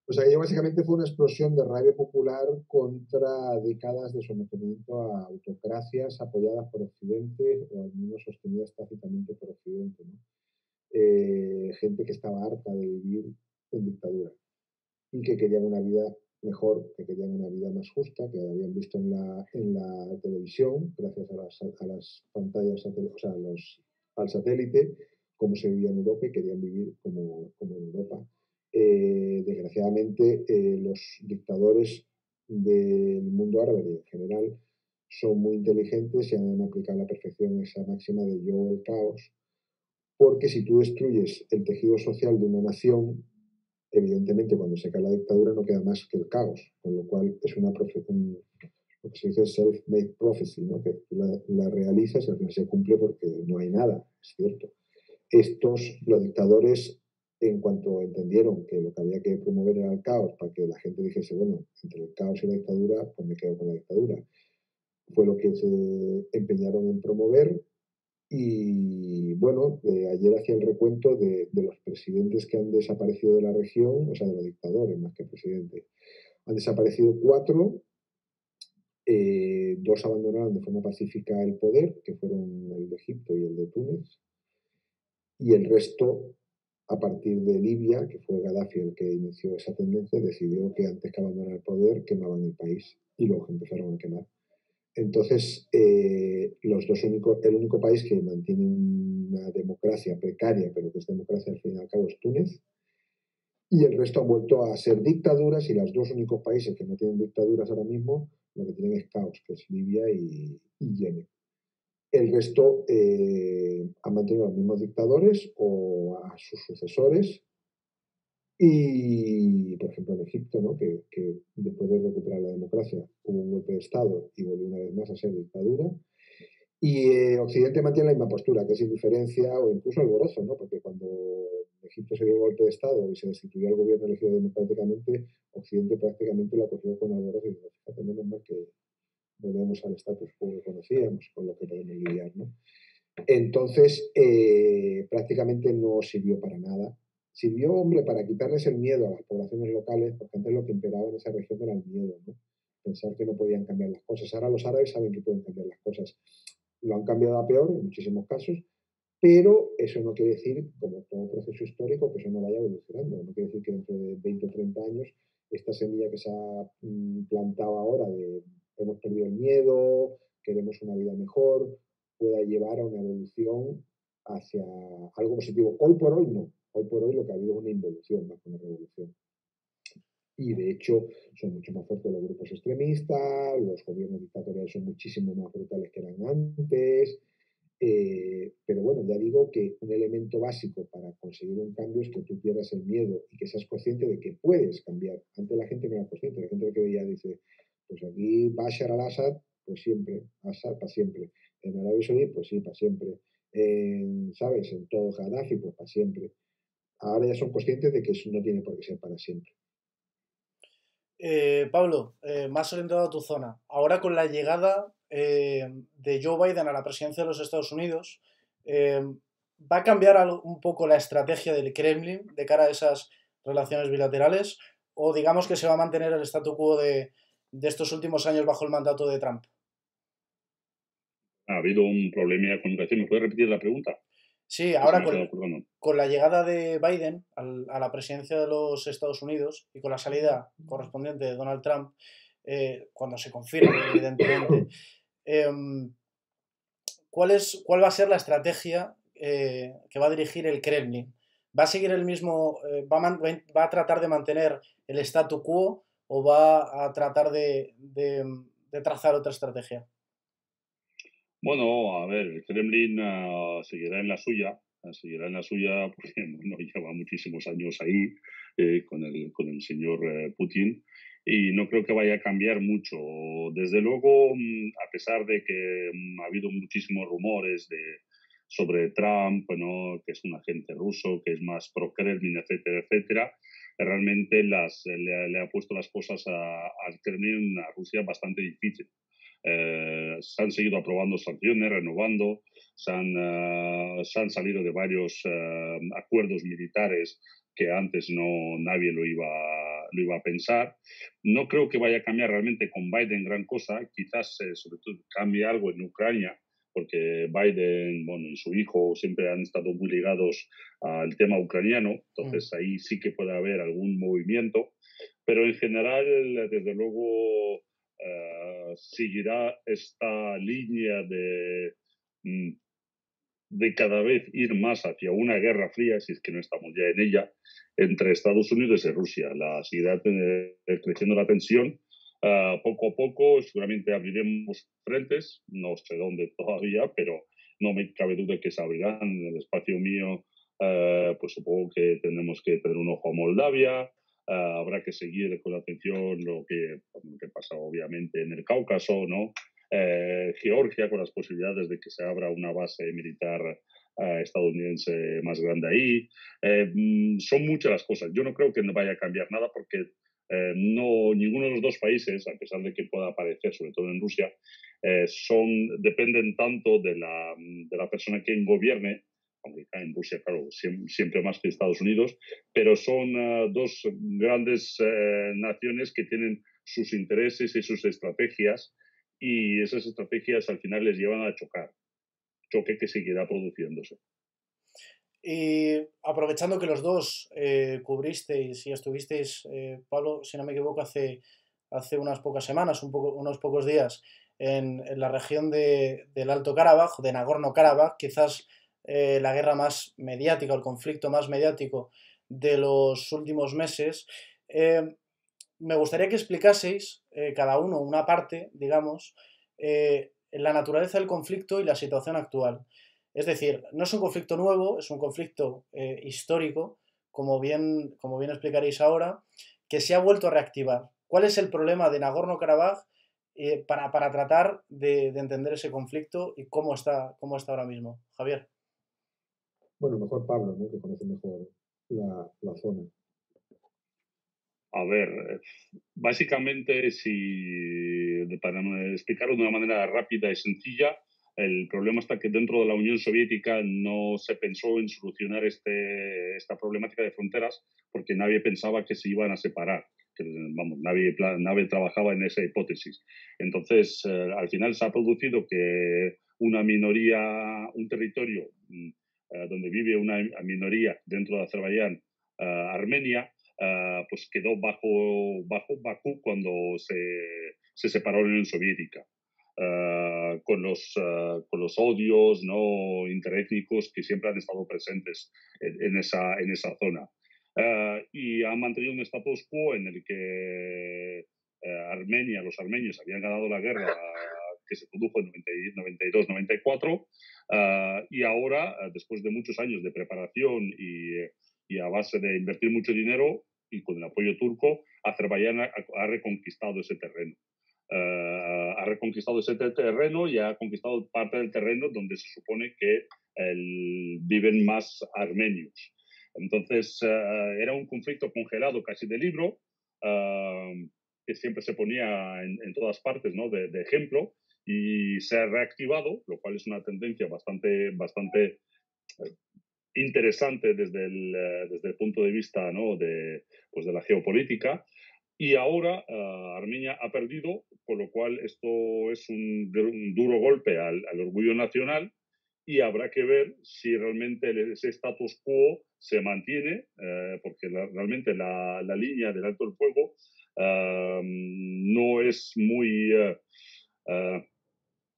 Pues aquello básicamente fue una explosión de rabia popular contra décadas de sometimiento a autocracias apoyadas por Occidente o al menos sostenidas tácitamente por Occidente, ¿no? Gente que estaba harta de vivir en dictadura y que querían una vida mejor, que querían una vida más justa, que habían visto en la televisión, gracias a las pantallas, o sea, al satélite, cómo se vivía en Europa y querían vivir como en Europa. Desgraciadamente, los dictadores del mundo árabe en general son muy inteligentes y han aplicado a la perfección esa máxima de yo el caos, porque si tú destruyes el tejido social de una nación, evidentemente cuando se cae la dictadura no queda más que el caos, con lo cual es lo que se dice self-made prophecy, ¿no? Que tú la realizas y al final se cumple porque no hay nada, es cierto. Los dictadores, en cuanto entendieron que lo que había que promover era el caos, para que la gente dijese, bueno, entre el caos y la dictadura, pues me quedo con la dictadura. Fue lo que se empeñaron en promover. Y bueno, ayer hacía el recuento de los presidentes que han desaparecido de la región, o sea, de los dictadores más que presidentes. Han desaparecido 4, 2 abandonaron de forma pacífica el poder, que fueron el de Egipto y el de Túnez, y el resto, a partir de Libia, que fue Gaddafi el que inició esa tendencia, decidió que antes que abandonar el poder quemaban el país y luego empezaron a quemar. Entonces, el único país que mantiene una democracia precaria, pero que es democracia al fin y al cabo, es Túnez, y el resto han vuelto a ser dictaduras, y los 2 únicos países que no tienen dictaduras ahora mismo, lo que tienen es caos, que es Libia y Yemen. El resto han mantenido a los mismos dictadores o a sus sucesores. Y, por ejemplo, en Egipto, ¿no? que después de recuperar la democracia hubo un golpe de Estado y volvió una vez más a ser dictadura. Y Occidente mantiene la misma postura, que es indiferencia o incluso alborozo, ¿no? Porque cuando en Egipto se dio el golpe de Estado y se destituyó al gobierno elegido democráticamente, Occidente prácticamente lo acogió con alborozo y dijo, fíjate, menos mal que volvemos al status quo que conocíamos, con lo que podemos lidiar, ¿no? Entonces, prácticamente no sirvió para nada. Sirvió, hombre, para quitarles el miedo a las poblaciones locales, porque antes lo que imperaba en esa región era el miedo, ¿no? Pensar que no podían cambiar las cosas. Ahora los árabes saben que pueden cambiar las cosas. Lo han cambiado a peor en muchísimos casos, pero eso no quiere decir, como todo proceso histórico, que eso no vaya evolucionando. No quiere decir que dentro de 20 o 30 años esta semilla que se ha plantado ahora de hemos perdido el miedo, queremos una vida mejor, pueda llevar a una evolución hacia algo positivo. Hoy por hoy no. Hoy por hoy lo que ha habido es una involución más que una revolución. Y de hecho son mucho más fuertes los grupos extremistas, los gobiernos dictatoriales son muchísimo más brutales que eran antes. Pero bueno, ya digo que un elemento básico para conseguir un cambio es que tú pierdas el miedo y que seas consciente de que puedes cambiar. Antes la gente no era consciente, la gente que veía dice, pues aquí Bashar al-Assad, pues siempre, Assad para siempre. En Arabia Saudí, pues sí, para siempre. ¿Sabes? En todo Gaddafi, pues para siempre. Ahora ya son conscientes de que eso no tiene por qué ser para siempre. Pablo, más orientado a tu zona. Ahora con la llegada de Joe Biden a la presidencia de los Estados Unidos, ¿va a cambiar un poco la estrategia del Kremlin de cara a esas relaciones bilaterales? ¿O digamos que se va a mantener el statu quo de estos últimos años bajo el mandato de Trump? Ha habido un problema de comunicación. ¿Me puedes repetir la pregunta? Sí, ahora con la llegada de Biden a la presidencia de los Estados Unidos y con la salida correspondiente de Donald Trump, cuando se confirme, evidentemente. ¿Cuál va a ser la estrategia que va a dirigir el Kremlin? ¿Va a seguir el mismo, va a tratar de mantener el statu quo o va a tratar de trazar otra estrategia? Bueno, a ver, el Kremlin seguirá en la suya porque bueno, lleva muchísimos años ahí con el señor Putin y no creo que vaya a cambiar mucho. Desde luego, a pesar de que ha habido muchísimos rumores sobre Trump, bueno, que es un agente ruso, que es más pro-Kremlin, etcétera, etcétera, realmente le ha puesto las cosas al Kremlin, a Rusia, bastante difícil. Se han seguido aprobando sanciones, renovando, se han salido de varios acuerdos militares que antes nadie lo iba a pensar. No creo que vaya a cambiar realmente con Biden gran cosa, quizás sobre todo cambie algo en Ucrania, porque Biden, bueno, y su hijo siempre han estado muy ligados al tema ucraniano, entonces ahí sí que puede haber algún movimiento, pero en general, desde luego, seguirá esta línea de cada vez ir más hacia una guerra fría, si es que no estamos ya en ella, entre Estados Unidos y Rusia. Seguirá creciendo la tensión. Poco a poco, seguramente abriremos frentes, no sé dónde todavía, pero no me cabe duda que se abrirán. En el espacio mío, pues supongo que tenemos que tener un ojo a Moldavia. Habrá que seguir con atención lo que pasa obviamente en el Cáucaso, ¿no? Georgia, con las posibilidades de que se abra una base militar estadounidense más grande ahí. Son muchas las cosas. Yo no creo que no vaya a cambiar nada porque ninguno de los dos países, a pesar de que pueda aparecer, sobre todo en Rusia, dependen tanto de la persona que gobierne, aunque en Rusia, claro, siempre más que Estados Unidos, pero son dos grandes naciones que tienen sus intereses y sus estrategias y esas estrategias al final les llevan a choque que seguirá produciéndose. Y aprovechando que los dos cubristeis y estuvisteis, Pablo, si no me equivoco, hace unas pocas semanas, unos pocos días, en la región del Alto Karabaj, de Nagorno-Karabaj, quizás la guerra más mediática, el conflicto más mediático de los últimos meses, me gustaría que explicaseis cada uno una parte, digamos, la naturaleza del conflicto y la situación actual. Es decir, no es un conflicto nuevo, es un conflicto histórico, como bien explicaréis ahora, que se ha vuelto a reactivar. ¿Cuál es el problema de Nagorno-Karabaj para tratar de entender ese conflicto y cómo está ahora mismo? Javier. Bueno, mejor Pablo, ¿no? Que conoce mejor la zona. A ver, básicamente, para explicarlo de una manera rápida y sencilla, el problema está que dentro de la Unión Soviética no se pensó en solucionar esta problemática de fronteras porque nadie pensaba que se iban a separar. Vamos, nadie trabajaba en esa hipótesis. Entonces, al final se ha producido que una minoría, un territorio donde vive una minoría dentro de Azerbaiyán, Armenia, pues quedó bajo Bakú cuando se separó la Unión Soviética. Con los odios no interétnicos que siempre han estado presentes en esa zona. Y han mantenido un status quo en el que los armenios habían ganado la guerra que se produjo en 92-94 y ahora, después de muchos años de preparación y a base de invertir mucho dinero y con el apoyo turco, Azerbaiyán ha reconquistado ese terreno. Ha reconquistado ese terreno y ha conquistado parte del terreno donde se supone que viven más armenios. Entonces, era un conflicto congelado casi de libro, que siempre se ponía en todas partes, ¿no? de ejemplo, y se ha reactivado, lo cual es una tendencia bastante interesante desde el punto de vista, ¿no? de la geopolítica. Y ahora Armenia ha perdido, con lo cual esto es un duro golpe al orgullo nacional y habrá que ver si realmente ese status quo se mantiene, porque realmente la línea del alto el fuego no es muy...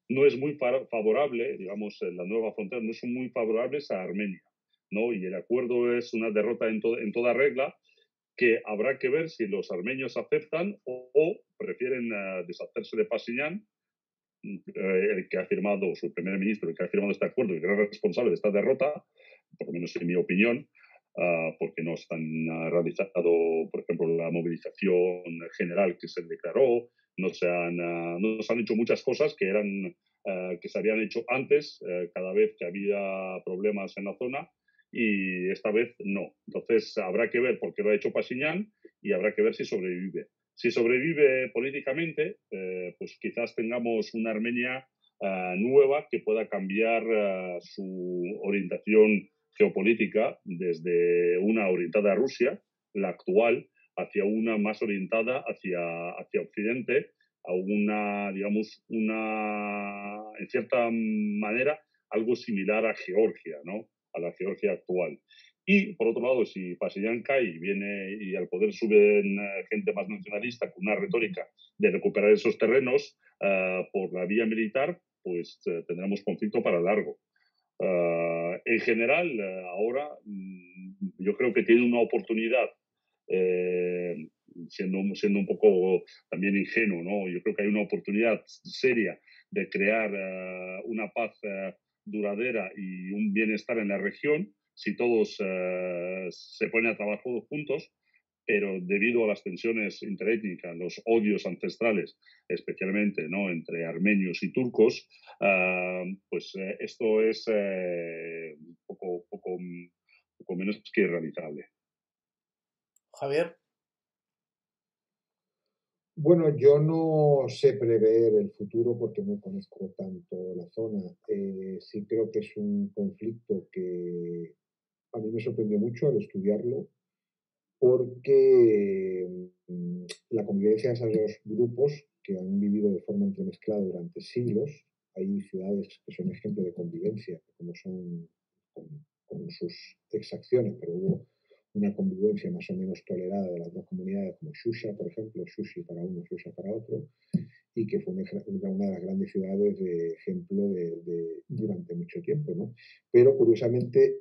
no es muy favorable, digamos, la nueva frontera no son muy favorables a Armenia, ¿no? Y el acuerdo es una derrota en toda regla que habrá que ver si los armenios aceptan o prefieren deshacerse de Pashinyan, el que ha firmado, su primer ministro, el que ha firmado este acuerdo, el gran responsable de esta derrota, por lo menos en mi opinión, porque no se han realizado, por ejemplo, la movilización general que se declaró, no se han hecho muchas cosas que eran que se habían hecho antes, cada vez que había problemas en la zona, y esta vez no. Entonces habrá que ver por qué lo ha hecho Pashinyan y habrá que ver si sobrevive. Si sobrevive políticamente, pues quizás tengamos una Armenia nueva que pueda cambiar su orientación geopolítica desde una orientada a Rusia, la actual, hacia una más orientada hacia Occidente, a una, digamos, en cierta manera, algo similar a Georgia, ¿no? A la Georgia actual. Y, por otro lado, si Pashinyan cae y viene y al poder suben gente más nacionalista con una retórica de recuperar esos terrenos por la vía militar, pues tendremos conflicto para largo. En general, ahora yo creo que tiene una oportunidad, siendo un poco también ingenuo, ¿no? Yo creo que hay una oportunidad seria de crear una paz duradera y un bienestar en la región si todos se ponen a trabajar juntos, pero debido a las tensiones interétnicas, los odios ancestrales, especialmente, ¿no?, entre armenios y turcos, pues esto es poco menos que irrealizable. Javier. Bueno, yo no sé prever el futuro porque no conozco tanto la zona. Sí creo que es un conflicto que a mí me sorprendió mucho al estudiarlo porque la convivencia de esos dos grupos que han vivido de forma entremezclada durante siglos, hay ciudades que son ejemplo de convivencia, como son con sus exacciones, pero hubo una convivencia más o menos tolerada de las dos comunidades, como Shusha, por ejemplo, Shushi para uno, Shusha para otro, y que fue una de las grandes ciudades de ejemplo durante mucho tiempo, ¿no? Pero curiosamente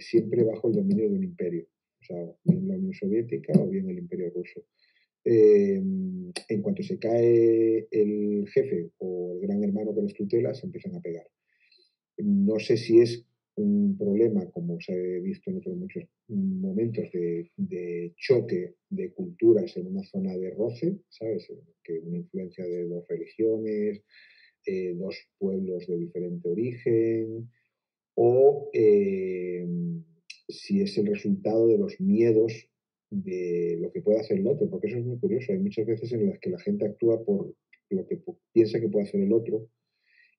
siempre bajo el dominio de un imperio, o sea, bien la Unión Soviética o bien el Imperio Ruso. En cuanto se cae el jefe o el gran hermano que les tutela, se empiezan a pegar. No sé si es un problema, como se ha visto en otros muchos momentos, de choque de culturas en una zona de roce, ¿sabes? Que una influencia de dos religiones, dos pueblos de diferente origen, o si es el resultado de los miedos de lo que puede hacer el otro, porque eso es muy curioso. Hay muchas veces en las que la gente actúa por lo que piensa que puede hacer el otro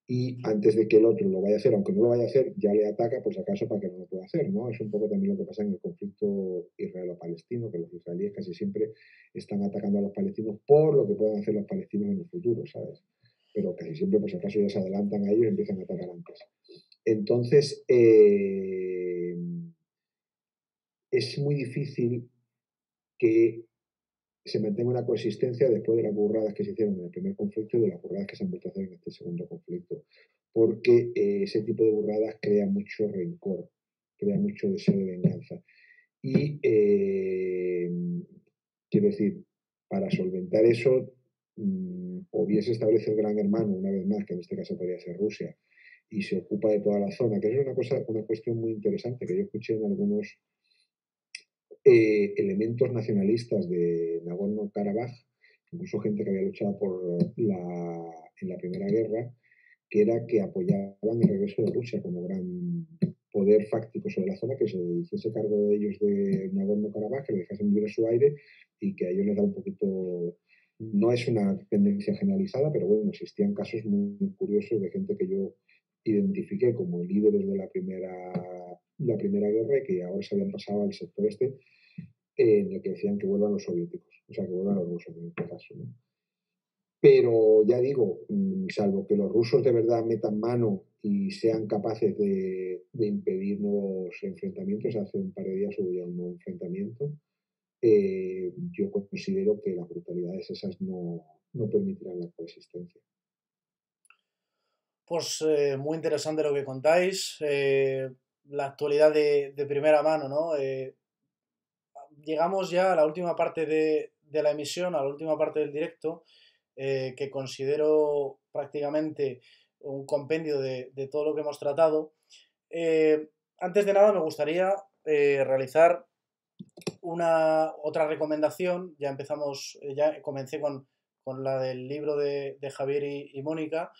y antes de que el otro lo vaya a hacer, aunque no lo vaya a hacer, ya le ataca, pues acaso para que no lo pueda hacer, ¿no? Es un poco también lo que pasa en el conflicto israelo-palestino, que los israelíes casi siempre están atacando a los palestinos por lo que puedan hacer los palestinos en el futuro, ¿sabes? Pero casi siempre, pues acaso ya se adelantan a ellos y empiezan a atacar antes. Entonces, es muy difícil que se mantenga una coexistencia después de las burradas que se hicieron en el primer conflicto y de las burradas que se han vuelto a hacer en este segundo conflicto. Porque ese tipo de burradas crea mucho rencor, crea mucho deseo de venganza. Y quiero decir, para solventar eso, o bien se establece el gran hermano, una vez más, que en este caso podría ser Rusia, y se ocupa de toda la zona, que es una cuestión muy interesante que yo escuché en algunos elementos nacionalistas de Nagorno-Karabaj, incluso gente que había luchado en la Primera Guerra, que era que apoyaban el regreso de Rusia como gran poder fáctico sobre la zona, que se hiciese cargo de ellos de Nagorno-Karabaj, que le dejasen vivir a su aire y que a ellos les da un poquito... No es una tendencia generalizada, pero bueno, existían casos muy, muy curiosos de gente que yo identifiqué como líderes de la primera guerra y que ahora se habían pasado al sector este, en el que decían que vuelvan los soviéticos, o sea, que vuelvan los rusos en este caso, ¿no? Pero ya digo, salvo que los rusos de verdad metan mano y sean capaces de impedir nuevos enfrentamientos, hace un par de días hubo ya un nuevo enfrentamiento yo considero que las brutalidades esas no permitirán la coexistencia. Pues muy interesante lo que contáis. La actualidad de primera mano, ¿no? Llegamos ya a la última parte de la emisión, a la última parte del directo, que considero prácticamente un compendio de todo lo que hemos tratado. Antes de nada me gustaría realizar otra recomendación. Ya empezamos, ya comencé con la del libro de Javier y Mónica.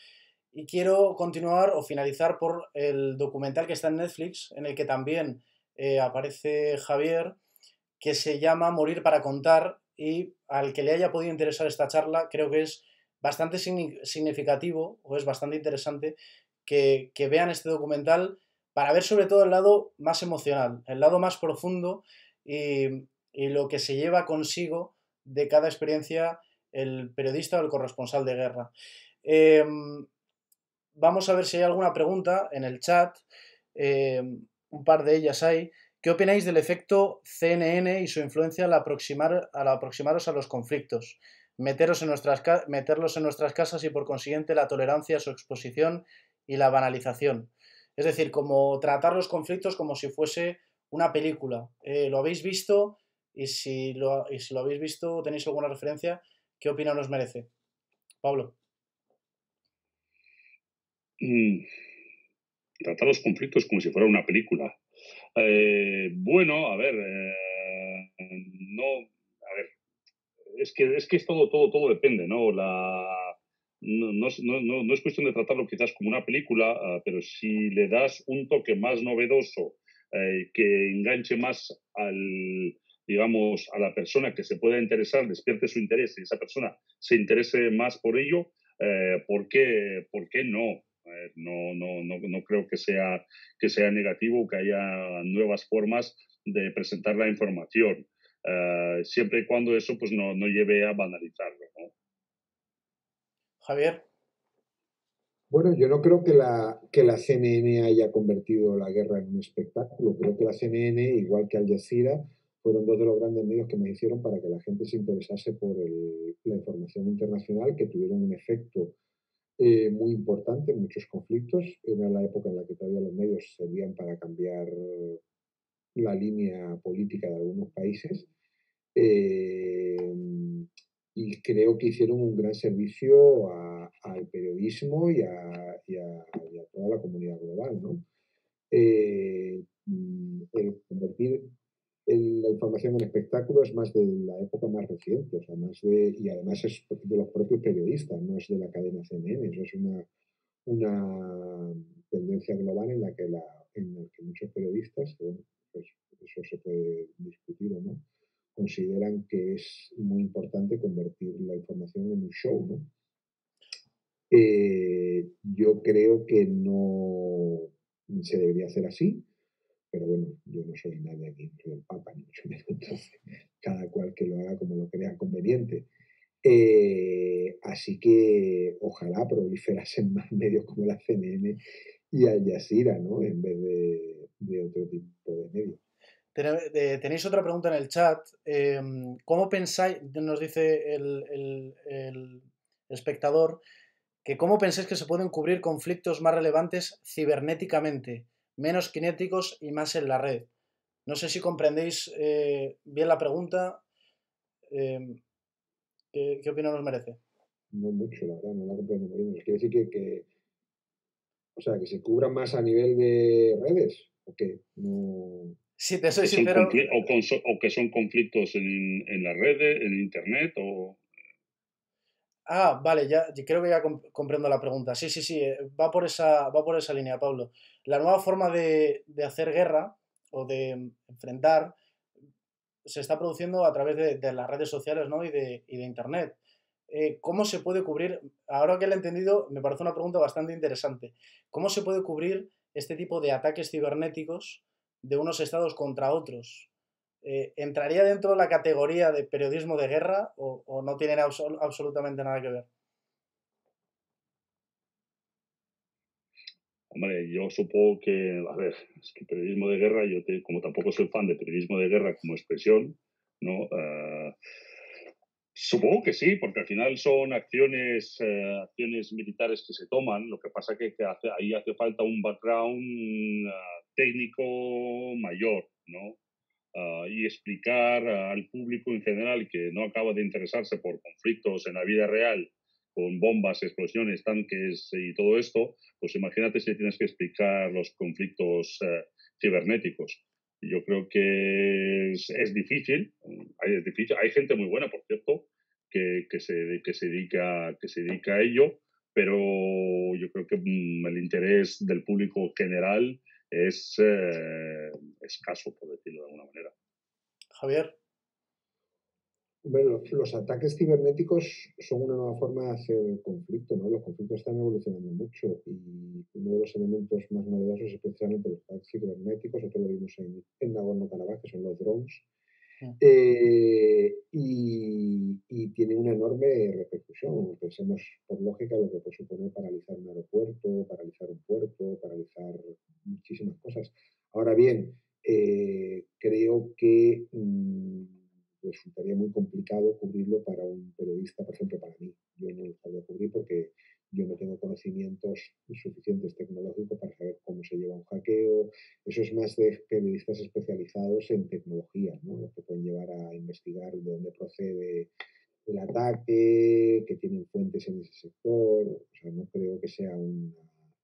Y quiero continuar o finalizar por el documental que está en Netflix, en el que también aparece Javier, que se llama Morir para contar, y al que le haya podido interesar esta charla, creo que es bastante significativo o es bastante interesante que vean este documental para ver sobre todo el lado más emocional, el lado más profundo y lo que se lleva consigo de cada experiencia el periodista o el corresponsal de guerra. Vamos a ver si hay alguna pregunta en el chat. Un par de ellas hay. ¿Qué opináis del efecto CNN y su influencia al aproximaros a los conflictos? Meterlos en nuestras casas y por consiguiente la tolerancia a su exposición y la banalización. Es decir, como tratar los conflictos como si fuese una película. ¿Lo habéis visto? Y si lo habéis visto, tenéis alguna referencia, ¿qué opinión os merece? Pablo. Tratar los conflictos como si fuera una película. Bueno, a ver, no, a ver, es que es todo depende, ¿no? No es cuestión de tratarlo quizás como una película, pero si le das un toque más novedoso, que enganche más digamos, a la persona que se pueda interesar, despierte su interés y esa persona se interese más por ello, por qué no? No creo que sea negativo que haya nuevas formas de presentar la información, siempre y cuando eso pues no lleve a banalizarlo, ¿no? Javier. Bueno, yo no creo que la CNN haya convertido la guerra en un espectáculo. Creo que la CNN, igual que Al Jazeera, fueron dos de los grandes medios que me hicieron para que la gente se interesase por la información internacional, que tuvieron un efecto muy importante en muchos conflictos. Era la época en la que todavía los medios servían para cambiar la línea política de algunos países. Eh, y creo que hicieron un gran servicio al periodismo y a toda la comunidad global, ¿no? El convertir la información en espectáculo es más de la época más reciente, o sea, y además es de los propios periodistas, no es de la cadena CNN, eso es una tendencia global en la que muchos periodistas, bueno, pues eso se puede discutir o no, consideran que es muy importante convertir la información en un show, ¿no? Yo creo que no se debería hacer así, pero bueno, yo no soy nadie aquí, no soy el Papa, ni mucho menos, entonces cada cual que lo haga como lo crea conveniente. Así que ojalá proliferasen más medios como la CNN y Al Jazeera, ¿no? En vez de otro tipo de medios. Tenéis otra pregunta en el chat. ¿Cómo pensáis, nos dice el espectador, que cómo pensáis que se pueden cubrir conflictos más relevantes cibernéticamente, menos cinéticos y más en la red? No sé si comprendéis bien la pregunta. ¿Qué opinión os merece? No mucho, la verdad, no la comprendo muy bien. ¿Quiere decir o sea, que se cubran más a nivel de redes? ¿O qué? No. Si te soy Que son sincero. o que son conflictos en las redes, en internet, o... Ah, vale, ya creo que ya comprendo la pregunta. Sí, sí, sí, va por esa línea, Pablo. La nueva forma de hacer guerra o de enfrentar se está produciendo a través de las redes sociales, ¿no? y de Internet. ¿Cómo se puede cubrir? Ahora que lo he entendido, me parece una pregunta bastante interesante. ¿Cómo se puede cubrir este tipo de ataques cibernéticos de unos estados contra otros? ¿Entraría dentro de la categoría de periodismo de guerra o no tiene absolutamente nada que ver? Hombre, yo supongo que, a ver, es que periodismo de guerra, como tampoco soy fan de periodismo de guerra como expresión, ¿no? Supongo que sí, porque al final son acciones militares que se toman. Lo que pasa que ahí hace falta un background técnico mayor, ¿no? Y explicar al público en general que no acaba de interesarse por conflictos en la vida real, con bombas, explosiones, tanques y todo esto, pues imagínate si tienes que explicar los conflictos cibernéticos. Yo creo que es difícil, es difícil. Hay gente muy buena, por cierto, que se dedica a ello, pero yo creo que el interés del público general es escaso, por decirlo de alguna manera. Javier. Bueno, los ataques cibernéticos son una nueva forma de hacer conflicto, ¿no? Los conflictos están evolucionando mucho y uno de los elementos más novedosos es precisamente los ataques cibernéticos. Otro lo vimos en Nagorno-Karabaj, que son los drones. Y tiene una enorme repercusión. Pensemos por lógica lo que puede suponer paralizar un aeropuerto, paralizar un puerto, paralizar muchísimas cosas. Ahora bien, creo que resultaría muy complicado cubrirlo para un periodista, por ejemplo, para mí. Yo no lo sabría cubrir porque yo no tengo conocimientos suficientes tecnológicos para saber cómo se lleva un hackeo. Eso es más de periodistas especializados en tecnología, ¿no? Los que pueden llevar a investigar de dónde procede el ataque, que tienen fuentes en ese sector. O sea, no creo que sea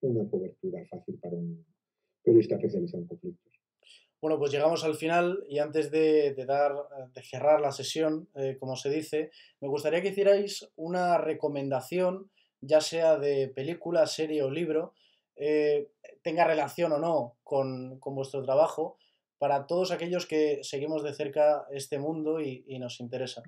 una cobertura fácil para un periodista especializado en conflictos. Bueno, pues llegamos al final y antes de cerrar la sesión, como se dice, me gustaría que hicierais una recomendación, ya sea de película, serie o libro, tenga relación o no con vuestro trabajo, para todos aquellos que seguimos de cerca este mundo y nos interesa.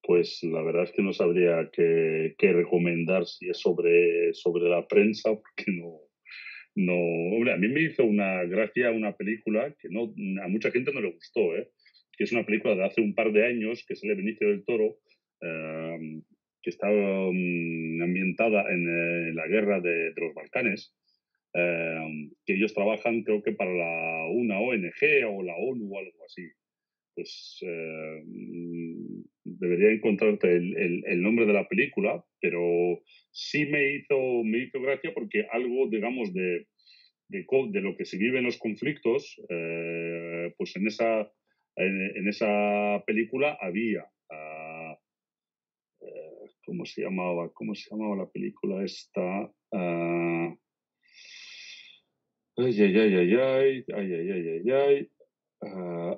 Pues la verdad es que no sabría qué recomendar si es sobre la prensa, porque no, hombre, a mí me hizo una gracia una película que a mucha gente no le gustó, que es una película de hace un par de años que sale Benicio del Toro, que está ambientada en la guerra de los Balcanes, que ellos trabajan creo que para una ONG o la ONU o algo así. Pues debería encontrarte el nombre de la película, pero sí me hizo gracia porque algo, digamos, de lo que se vive en los conflictos, pues en esa película había. ¿Cómo se llamaba la película esta?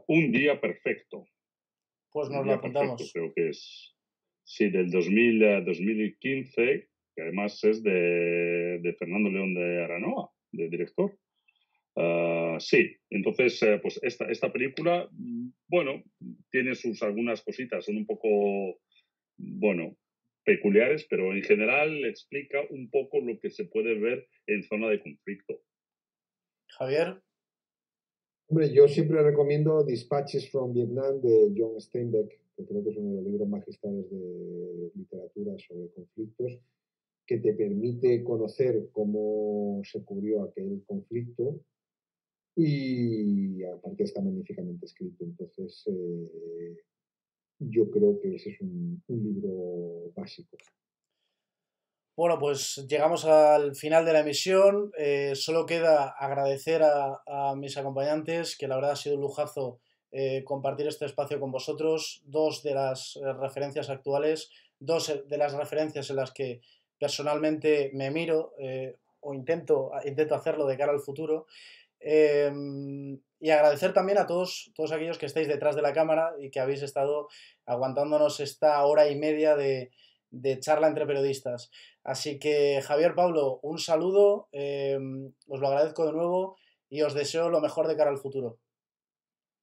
Un día perfecto. Pues nos lo apuntamos. Perfecto, creo que es, sí, del 2015, que además es de Fernando León de Aranoa, de director. Sí, entonces, pues esta película, bueno, tiene algunas cositas, son un poco, bueno, peculiares, pero en general explica un poco lo que se puede ver en zona de conflicto. Javier. Hombre, yo siempre recomiendo Dispatches from Vietnam de John Steinbeck, que creo que es uno de los libros magistrales de literatura sobre conflictos, que te permite conocer cómo se cubrió aquel conflicto y aparte está magníficamente escrito. Entonces, yo creo que ese es un libro básico. Bueno, pues llegamos al final de la emisión. Solo queda agradecer a mis acompañantes, que la verdad ha sido un lujazo compartir este espacio con vosotros. Dos de las referencias actuales, dos de las referencias en las que personalmente me miro o intento hacerlo de cara al futuro. Y agradecer también a todos aquellos que estáis detrás de la cámara y que habéis estado aguantándonos esta hora y media de charla entre periodistas. Así que, Javier, Pablo, un saludo, os lo agradezco de nuevo y os deseo lo mejor de cara al futuro.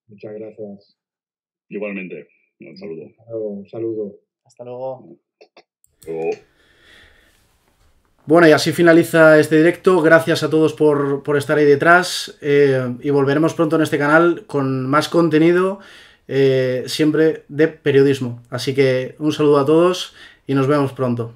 Muchas gracias. Igualmente, un saludo. Un saludo. Hasta luego. Bueno, y así finaliza este directo. Gracias a todos por estar ahí detrás y volveremos pronto en este canal con más contenido, siempre de periodismo. Así que un saludo a todos y nos vemos pronto.